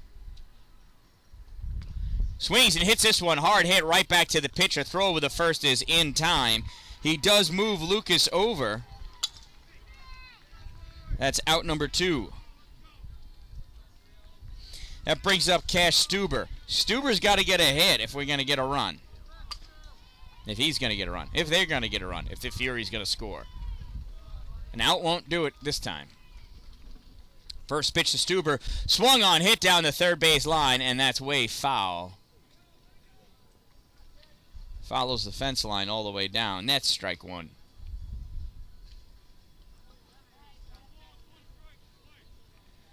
Swings and hits this one. Hard hit right back to the pitcher. Throw over the first is in time. He does move Lucas over. That's out number 2. That brings up Cash Stuber. Stuber's got to get a hit if we're going to get a run. If he's going to get a run. If they're going to get a run. If the Fury's going to score. An out won't do it this time. First pitch to Stuber. Swung on, hit down the third base line, and that's way foul. Follows the fence line all the way down. That's strike one.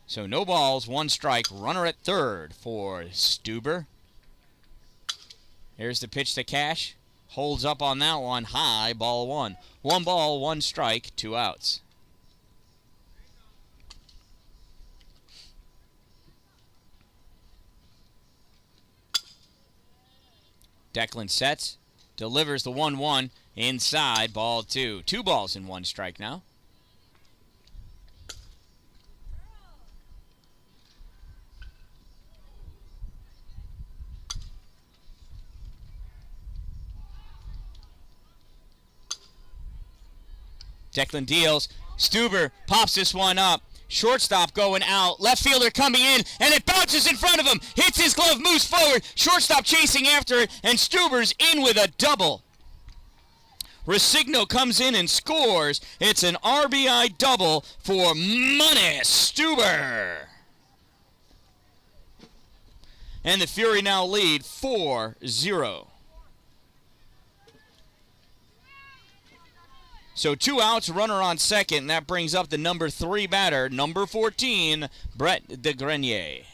So no balls, 1 strike. Runner at third for Stuber. Here's the pitch to Cash. Holds up on that one. High, ball 1. 1 ball, 1 strike, 2 outs. Declan sets. Delivers the 1-1. Inside, ball 2. 2 balls and 1 strike now. Declan deals. Stuber pops this one up. Shortstop going out. Left fielder coming in, and it bounces in front of him. Hits his glove, moves forward. Shortstop chasing after it, and Stuber's in with a double. Resigno comes in and scores. It's an RBI double for Money Stuber. And the Fury now lead 4-0. So 2 outs, runner on second, and that brings up the number 3 batter, number 14, Brett de Greniere.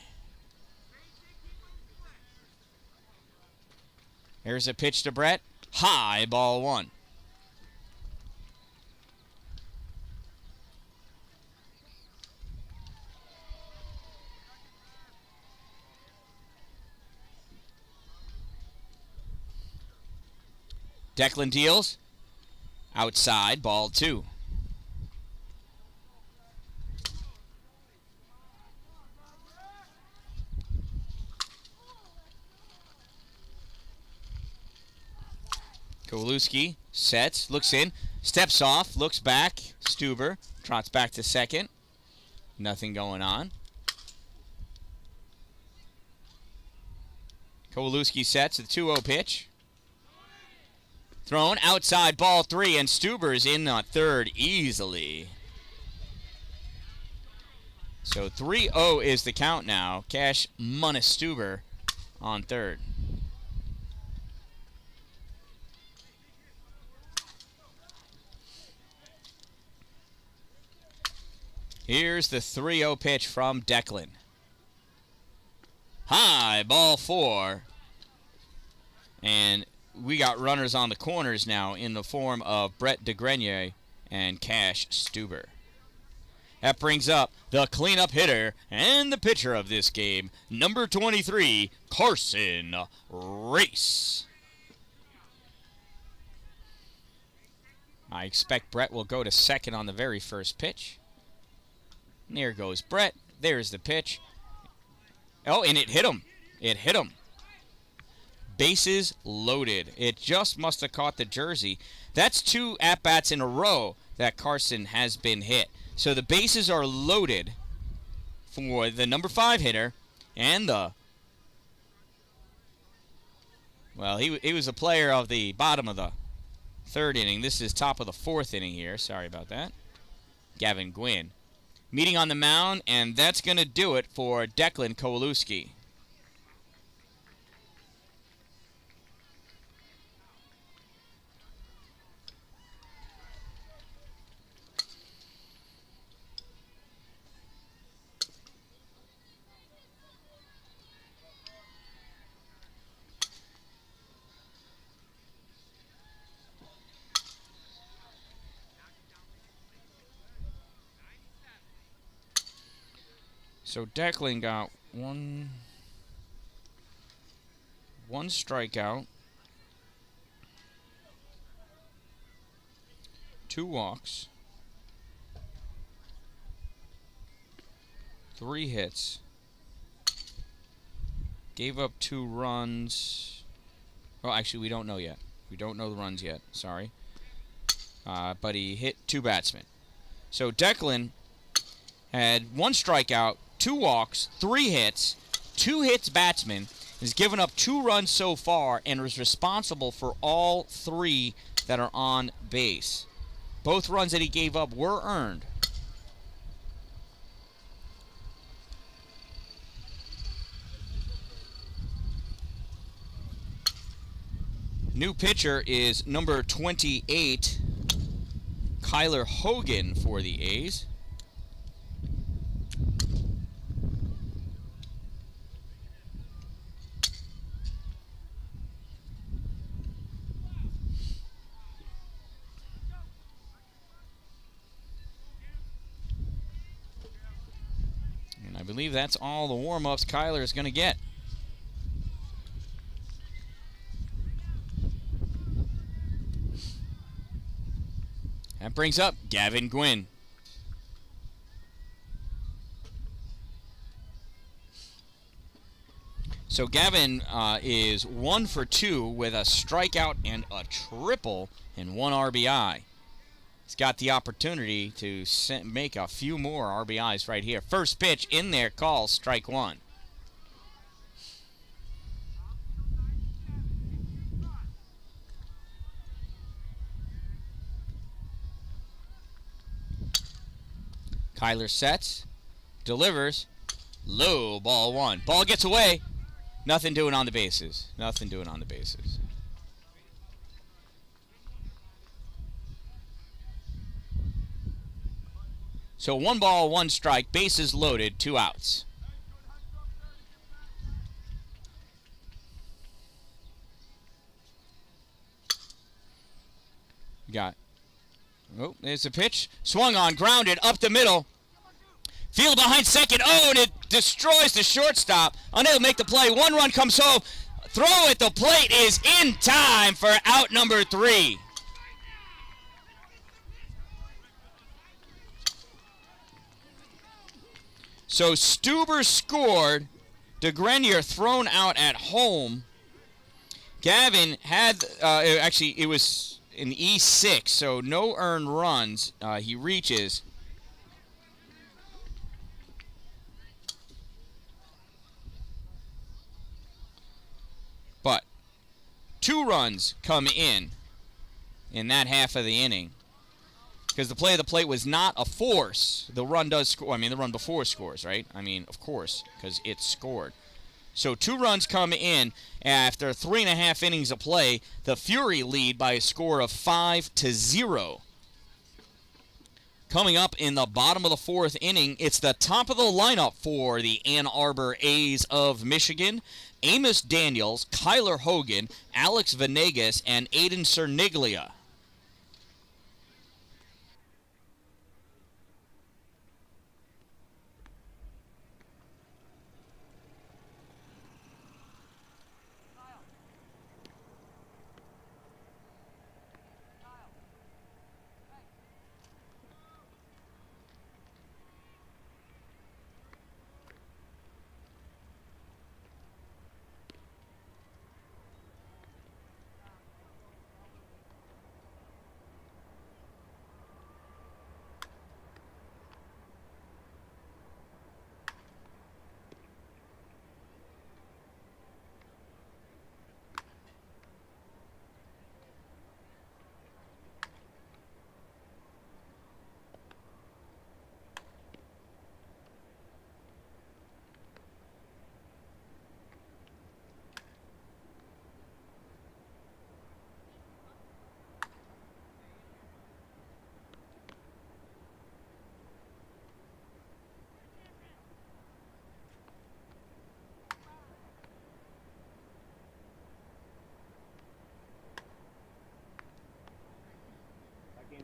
Here's a pitch to Brett. High, ball 1. Declan deals. Outside, ball 2. Kovalewski sets, looks in, steps off, looks back. Stuber trots back to second. Nothing going on. Kovalewski sets the 2-0 pitch. Thrown outside, ball 3, and Stuber's in on third easily. So 3-0 is the count now. Cash Money Stuber on third. Here's the 3-0 pitch from Declan. High, ball 4. And we got runners on the corners now in the form of Brett Greniere and Cash Stuber. That brings up the cleanup hitter and the pitcher of this game, number 23, Carson Race. I expect Brett will go to second on the very first pitch. And there goes Brett. There's the pitch. Oh, and it hit him. It hit him. Bases loaded. It just must have caught the jersey. That's 2 at-bats in a row that Carson has been hit. So the bases are loaded for the number 5 hitter and the... Well, he was a player of the bottom of the 3rd inning. This is top of the 4th inning here. Sorry about that. Gavin Gwynn. Meeting on the mound, and that's going to do it for Declan Kovalewski. So Declan got one strikeout, 2 walks, 3 hits, gave up 2 runs. Oh, actually, we don't know yet. We don't know the runs yet. Sorry. But he hit 2 batsmen. So Declan had 1 strikeout, 2 walks, 3 hits, 2 hits batsman, has given up 2 runs so far, and was responsible for all 3 that are on base. Both runs that he gave up were earned. New pitcher is number 28, Kyler Hogan for the A's. I believe that's all the warm-ups Kyler is going to get. That brings up Gavin Gwynn. So Gavin is 1 for 2 with a strikeout and a triple and 1 RBI. He's got the opportunity to make a few more RBIs right here. First pitch in there, call strike 1. Kyler sets, delivers, low, ball 1. Ball gets away. Nothing doing on the bases. Nothing doing on the bases. So 1 ball, 1 strike, bases loaded, 2 outs. Oh, there's a pitch. Swung on, grounded, up the middle. Field behind second. Oh, and it destroys the shortstop. Unable to make the play. 1 run comes home. Throw at the plate is in time for out number 3. So Stuber scored. Greniere thrown out at home. Gavin had, actually, it was an E6, so no earned runs. He reaches. But 2 runs come in that half of the inning. Because the play of the plate was not a force. The run does score. I mean, the run before scores, right? I mean, of course, because it scored. So 2 runs come in after 3.5 innings of play. The Fury lead by a score of 5-0. Coming up in the bottom of the fourth inning, it's the top of the lineup for the Ann Arbor A's of Michigan. Amos Daniels, Kyler Hogan, Alex Venegas, and Aiden Cerniglia.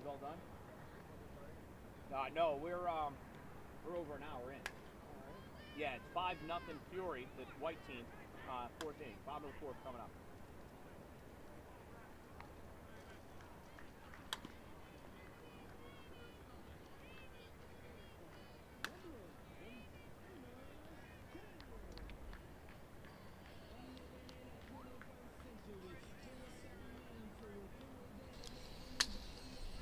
All done? No, we're over an hour in. Yeah, it's 5-0 Fury, the white team. Fourth inning, bottom of the fourth coming up.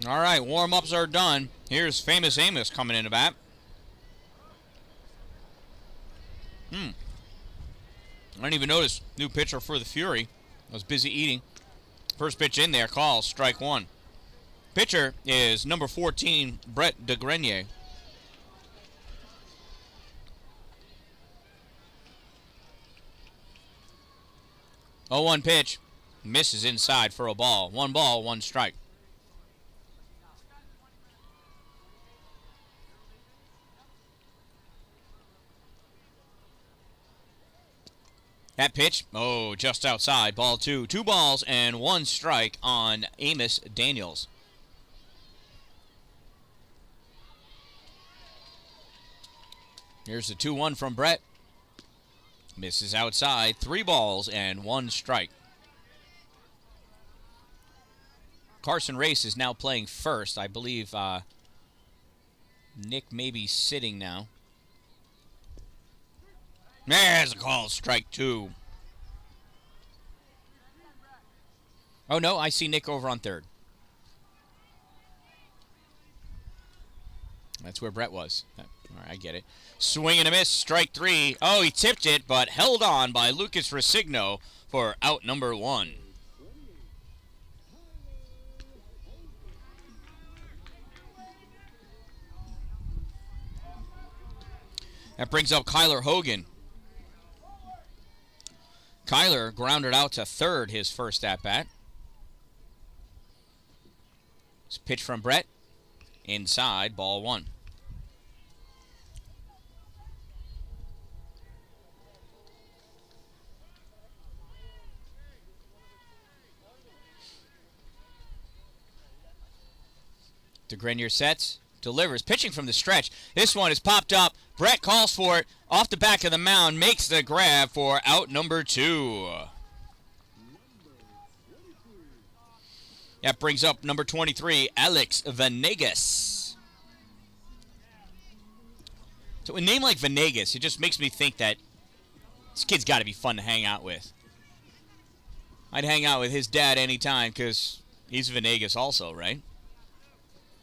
All right, warm-ups are done. Here's Famous Amos coming in to bat. I didn't even notice. New pitcher for the Fury. I was busy eating. First pitch in there, call, strike one. Pitcher is number 14, Brett de Greniere. Oh, 1 pitch. Misses inside for a ball. 1 ball, 1 strike. That pitch, oh, just outside, ball 2. 2 balls and 1 strike on Amos Daniels. Here's the 2-1 from Brett. Misses outside, 3 balls and 1 strike. Carson Race is now playing first. I believe Nick may be sitting now. There's a call, strike 2. Oh, no, I see Nick over on third. That's where Brett was. All right, I get it. Swing and a miss, strike 3. Oh, he tipped it, but held on by Lucas Resigno for out number 1. That brings up Kyler Hogan. Kyler grounded out to third his first at-bat. This pitch from Brett. Inside, ball 1. De Greniere sets, delivers, pitching from the stretch. This one is popped up. Brett calls for it off the back of the mound, makes the grab for out number 2. That brings up number 23, Alex Venegas. So a name like Venegas, it just makes me think that this kid's got to be fun to hang out with. I'd hang out with his dad anytime because he's Venegas also, right?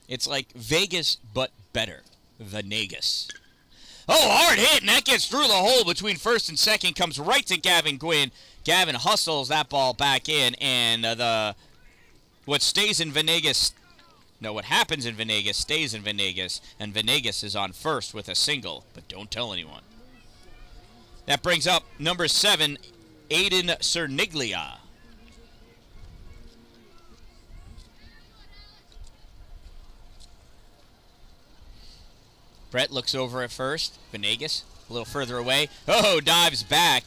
It's like Vegas, but better. Venegas. Oh, hard hit, and that gets through the hole between first and second. Comes right to Gavin Gwynn. Gavin hustles that ball back in, and what stays in Venegas, no, what happens in Venegas stays in Venegas, and Venegas is on first with a single, but don't tell anyone. That brings up number 7, Aiden Cerniglia. Brett looks over at first. Venegas a little further away. Oh, dives back.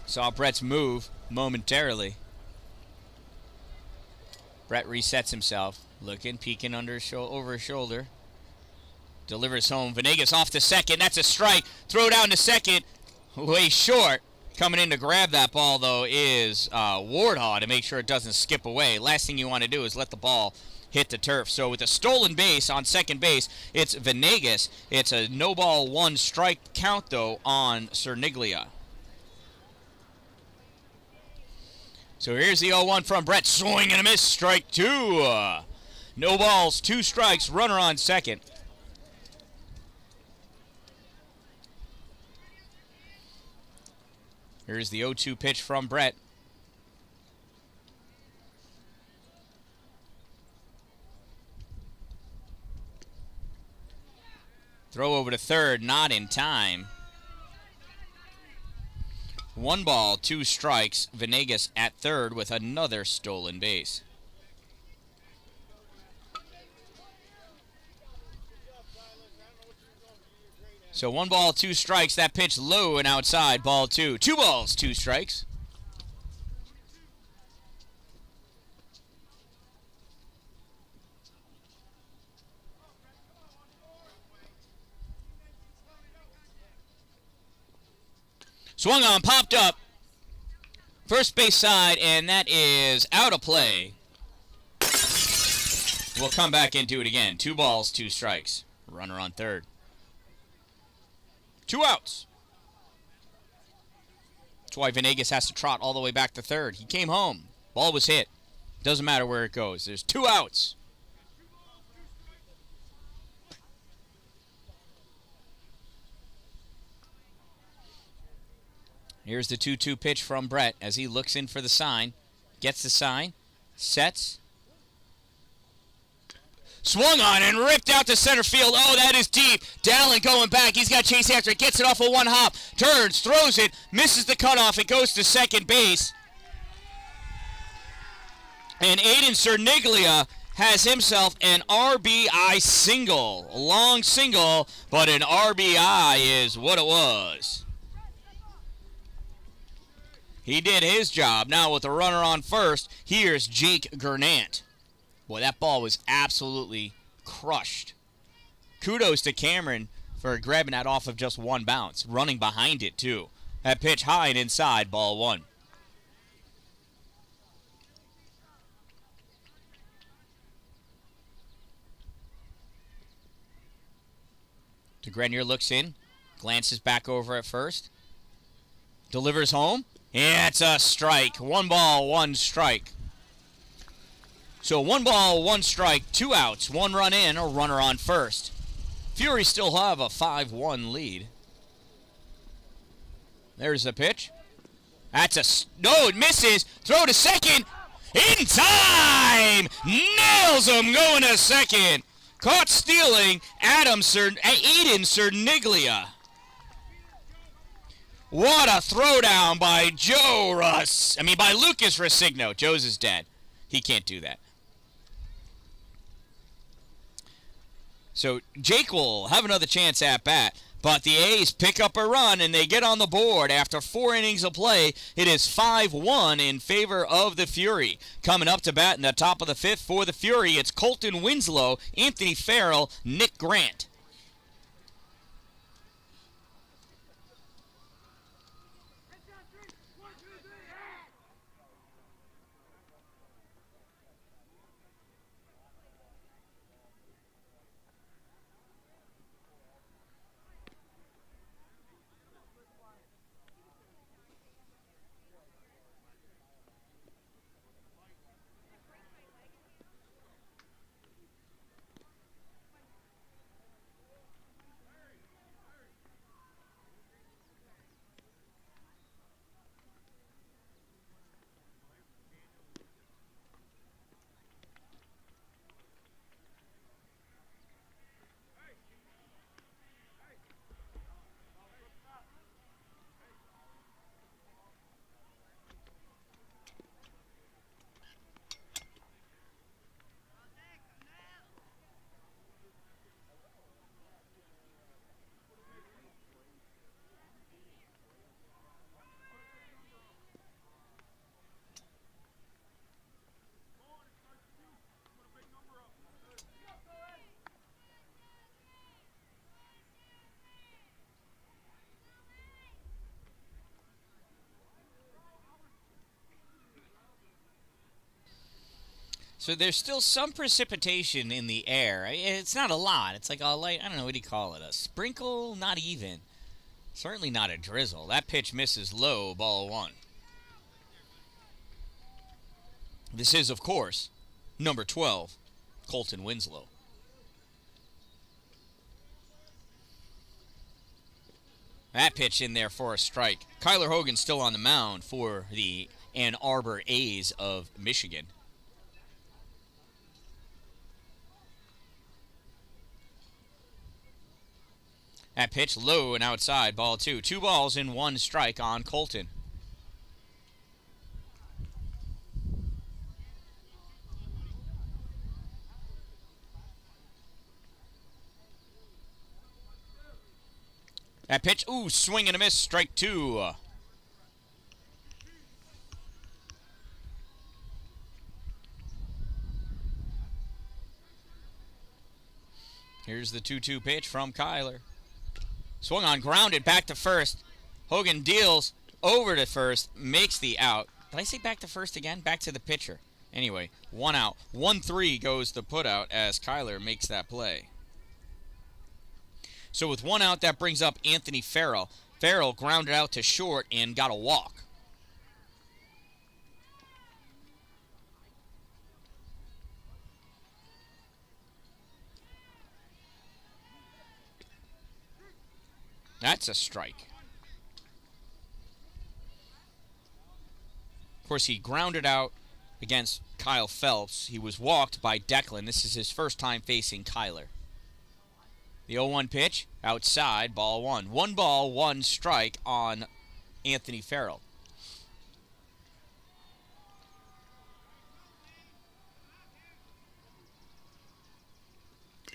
Saw Brett's move momentarily. Brett resets himself. Looking, peeking over his shoulder. Delivers home. Venegas off to second. That's a strike. Throw down to second. Way short. Coming in to grab that ball, though, is Wardhaw to make sure it doesn't skip away. Last thing you want to do is let the ball hit the turf. So with a stolen base on second base, it's Venegas. It's a no ball, one strike count, though, on Cerniglia. So here's the 0-1 from Brett. Swing and a miss. Strike two. No balls, two strikes. Runner on second. Here's the 0-2 pitch from Brett. Throw over to third, not in time. 1 ball, 2 strikes. Venegas at third with another stolen base. So 1 ball, 2 strikes. That pitch low and outside. Ball 2. 2 balls, 2 strikes. Swung on, popped up. First base side, and that is out of play. We'll come back and do it again. 2 balls, 2 strikes. Runner on third. 2 outs. That's why Venegas has to trot all the way back to third. He came home. Ball was hit. Doesn't matter where it goes. There's 2 outs. Here's the 2-2 pitch from Brett as he looks in for the sign. Gets the sign. Sets. Swung on and ripped out to center field. Oh, that is deep. Dallin going back. He's got to chase after it. Gets it off of 1 hop. Turns, throws it, misses the cutoff. It goes to second base. And Aiden Cerniglia has himself an RBI single. A long single, but an RBI is what it was. He did his job. Now with the runner on first, here's Jake Gernant. Boy, that ball was absolutely crushed. Kudos to Cameron for grabbing that off of just 1 bounce. Running behind it, too. That pitch high and inside, ball 1. Greniere looks in. Glances back over at first. Delivers home. Yeah, it's a strike. 1 ball, 1 strike. So 1 ball, 1 strike, 2 outs, 1 run in, a runner on first. Fury still have a 5-1 lead. There's the pitch. That's no, it misses. Throw to second. In time! Nails him going to second. Caught stealing Aiden Cerniglia. What a throwdown by by Lucas Resigno. Joe's his dad. He can't do that. So Jake will have another chance at bat, but the A's pick up a run and they get on the board after 4 innings of play. It is 5-1 in favor of the Fury. Coming up to bat in the top of the 5th for the Fury, it's Colton Winslow, Anthony Farrell, Nick Grant. So there's still some precipitation in the air. It's not a lot. It's like a light, I don't know, what do you call it? A sprinkle? Not even. Certainly not a drizzle. That pitch misses low, ball 1. This is, of course, number 12, Colton Winslow. That pitch in there for a strike. Kyler Hogan still on the mound for the Ann Arbor A's of Michigan. That pitch low and outside, ball 2. 2 balls and 1 strike on Colton. That pitch, ooh, swing and a miss, strike 2. Here's the 2-2 pitch from Kyler. Swung on, grounded, back to first. Hogan deals over to first, makes the out. Did I say back to first again? Back to the pitcher. Anyway, 1 out. 1-3 goes the putout as Kyler makes that play. So with 1 out, that brings up Anthony Farrell. Farrell grounded out to short and got a walk. That's a strike. Of course, he grounded out against Kyle Phelps. He was walked by Declan. This is his first time facing Kyler. The 0-1 pitch, outside, ball 1. 1 ball, 1 strike on Anthony Farrell.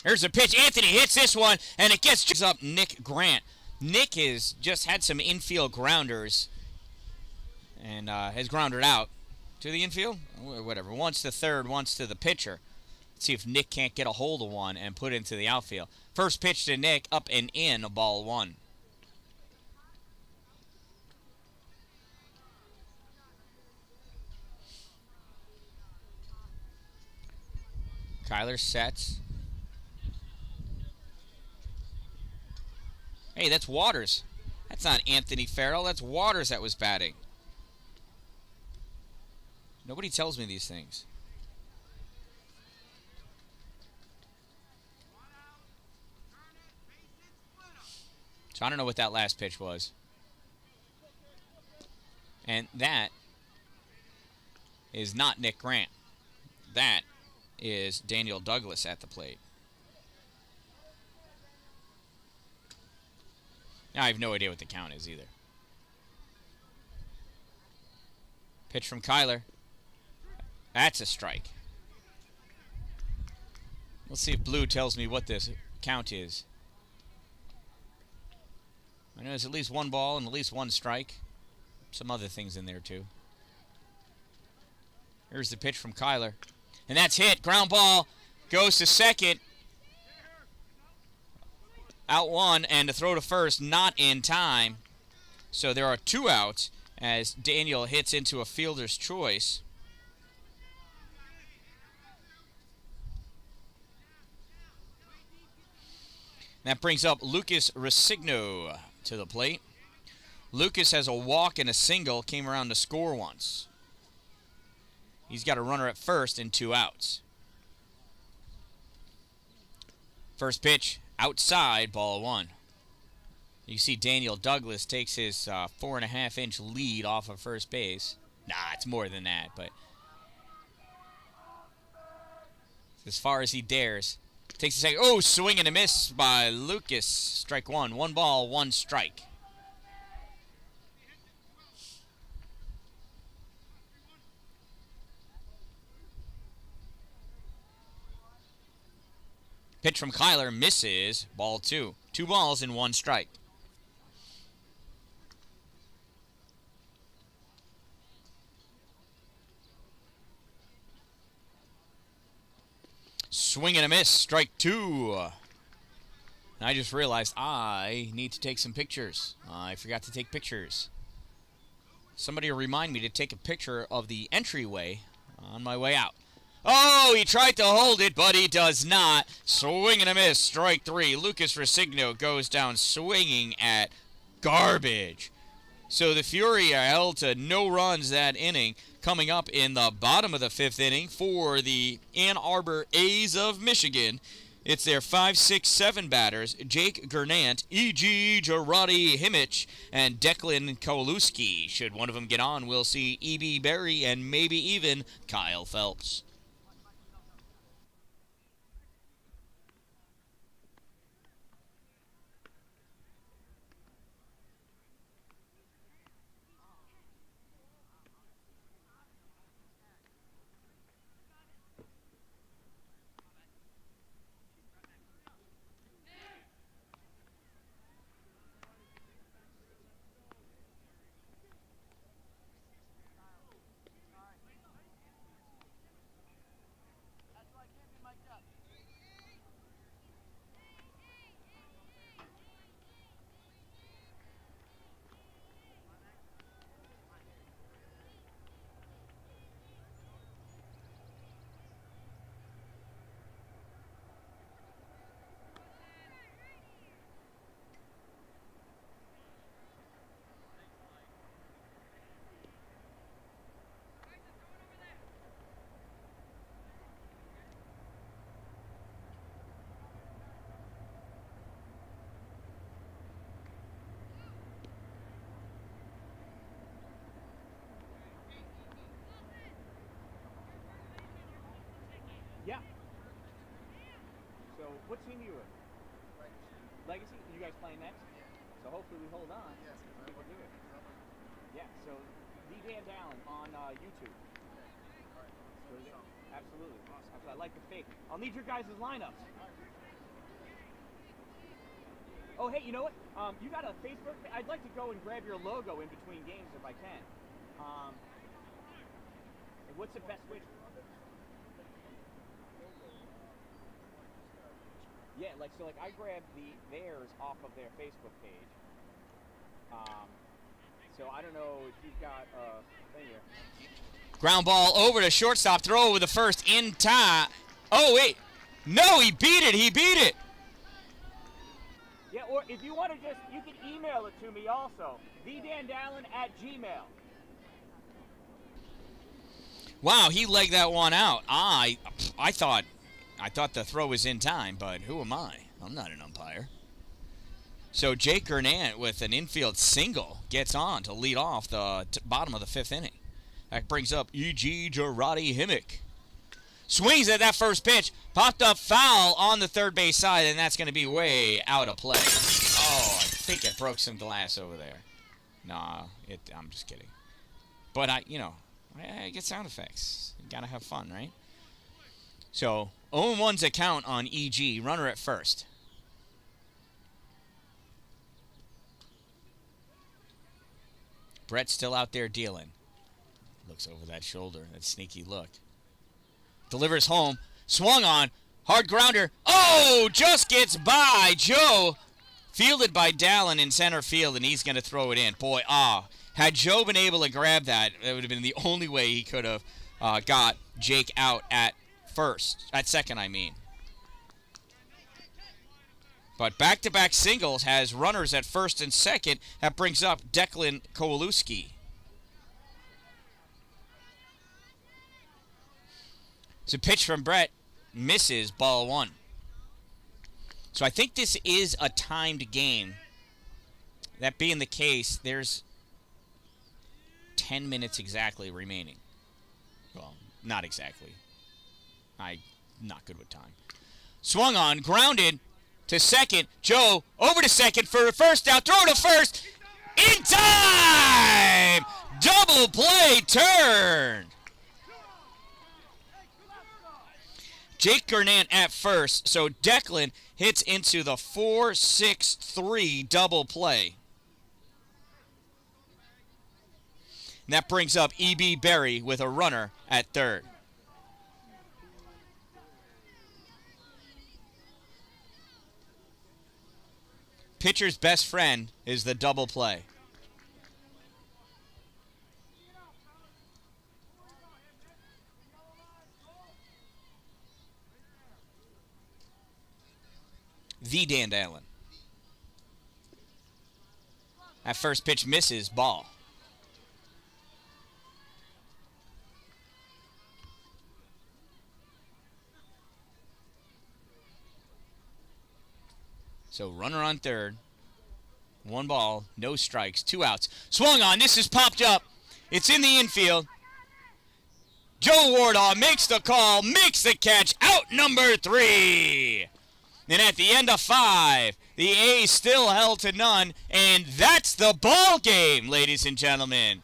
Here's a pitch. Anthony hits this one, and it gets up Nick Grant. Nick has just had some infield grounders and has grounded out to the infield. Whatever. Once to third, once to the pitcher. Let's see if Nick can't get a hold of one and put it into the outfield. First pitch to Nick, up and in, ball 1. Kyler sets. Hey, that's Waters. That's not Anthony Farrell. That's Waters that was batting. Nobody tells me these things. So I don't know what that last pitch was. And that is not Nick Grant. That is Daniel Douglas at the plate. Now I have no idea what the count is either. Pitch from Kyler. That's a strike. Let's see if Blue tells me what this count is. I know there's at least 1 ball and at least 1 strike. Some other things in there too. Here's the pitch from Kyler. And that's hit. Ground ball goes to second. Out 1, and to throw to first, not in time. So there are 2 outs as Daniel hits into a fielder's choice. That brings up Lucas Resigno to the plate. Lucas has a walk and a single, came around to score once. He's got a runner at first and 2 outs. First pitch, outside, ball 1. You see Daniel Douglas takes his 4.5-inch lead off of first base. Nah, it's more than that, but as far as he dares. Takes a second. Oh, swing and a miss by Lucas. Strike 1. 1 ball, 1 strike. Pitch from Kyler misses. Ball 2. 2 balls and 1 strike. Swing and a miss. Strike 2. And I just realized I need to take some pictures. I forgot to take pictures. Somebody remind me to take a picture of the entryway on my way out. Oh, he tried to hold it, but he does not. Swing and a miss. Strike 3. Lucas Resigno goes down swinging at garbage. So the Fury are held to no runs that inning. Coming up in the bottom of the 5th inning for the Ann Arbor A's of Michigan, it's their 5, 6, 7 batters, Jake Gernant, E.G. Girardi Himmich, and Declan Kovalewski. Should one of them get on, we'll see E.B. Berry and maybe even Kyle Phelps. Yeah. So, what team are you in? Legacy. You guys playing next? So hopefully we hold on. Yes, We can do it. Yeah. So, D. Dan Dallin on YouTube. Absolutely. Awesome. I like the fake. I'll need your guys' lineups. Oh, hey, you know what? You got a Facebook? I'd like to go and grab your logo in between games if I can. What's the best way? Yeah, so I grabbed theirs off of their Facebook page. So I don't know if you've got thing here. Ground ball over to shortstop. Throw with the first in time. Oh, wait. No, he beat it. He beat it. Yeah, or if you want to you can email it to me also. thedandallin@gmail. Wow, he legged that one out. I thought the throw was in time, but who am I? I'm not an umpire. So Jake Gernant with an infield single gets on to lead off the bottom of the 5th inning. That brings up E.G. Girardi Himmich. Swings at that first pitch. Popped up foul on the third base side, and that's going to be way out of play. Oh, I think it broke some glass over there. Nah, I'm just kidding. But I get sound effects. You got to have fun, right? So 0-1's a count on E.G. Runner at first. Brett's still out there dealing. Looks over that shoulder. That sneaky look. Delivers home. Swung on. Hard grounder. Oh! Just gets by. Joe. Fielded by Dallin in center field, and he's going to throw it in. Boy, had Joe been able to grab that, that would have been the only way he could have got Jake out at second, I mean. But back-to-back singles has runners at first and second. That brings up Declan Kovalewski. It's a pitch from Brett. Misses, ball 1. So I think this is a timed game. That being the case, there's 10 minutes exactly remaining. Well, not exactly. I'm not good with time. Swung on, grounded to second. Joe over to second for a first out. Throw to first. In time! Double play turn. Jake Gernant at first. So Declan hits into the 4-6-3 double play. And that brings up E.B. Berry with a runner at third. Pitcher's best friend is the double play. the Dan Dallin. That first pitch misses, ball. So runner on third. 1 ball, no strikes, 2 outs. Swung on, this is popped up. It's in the infield. Joe Wardaw makes the call, makes the catch, out number 3. And at the end of 5, the A's still held to none, and that's the ball game, ladies and gentlemen.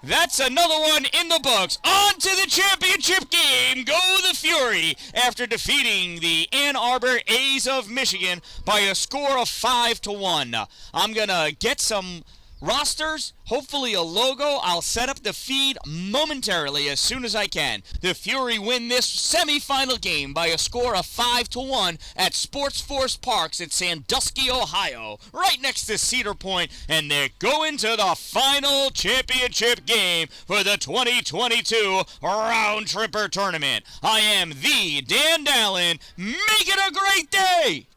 That's another one in the books. On to the championship game. Go the Fury after defeating the Ann Arbor A's of Michigan by a score of 5-1. I'm going to get some rosters, hopefully a logo. I'll set up the feed momentarily as soon as I can. The Fury win this semifinal game by a score of 5-1 at Sports Force Parks in Sandusky, Ohio, right next to Cedar Point, and they're going to the final championship game for the 2022 Round Tripper Tournament. I am the Dan Dallin. Make it a great day!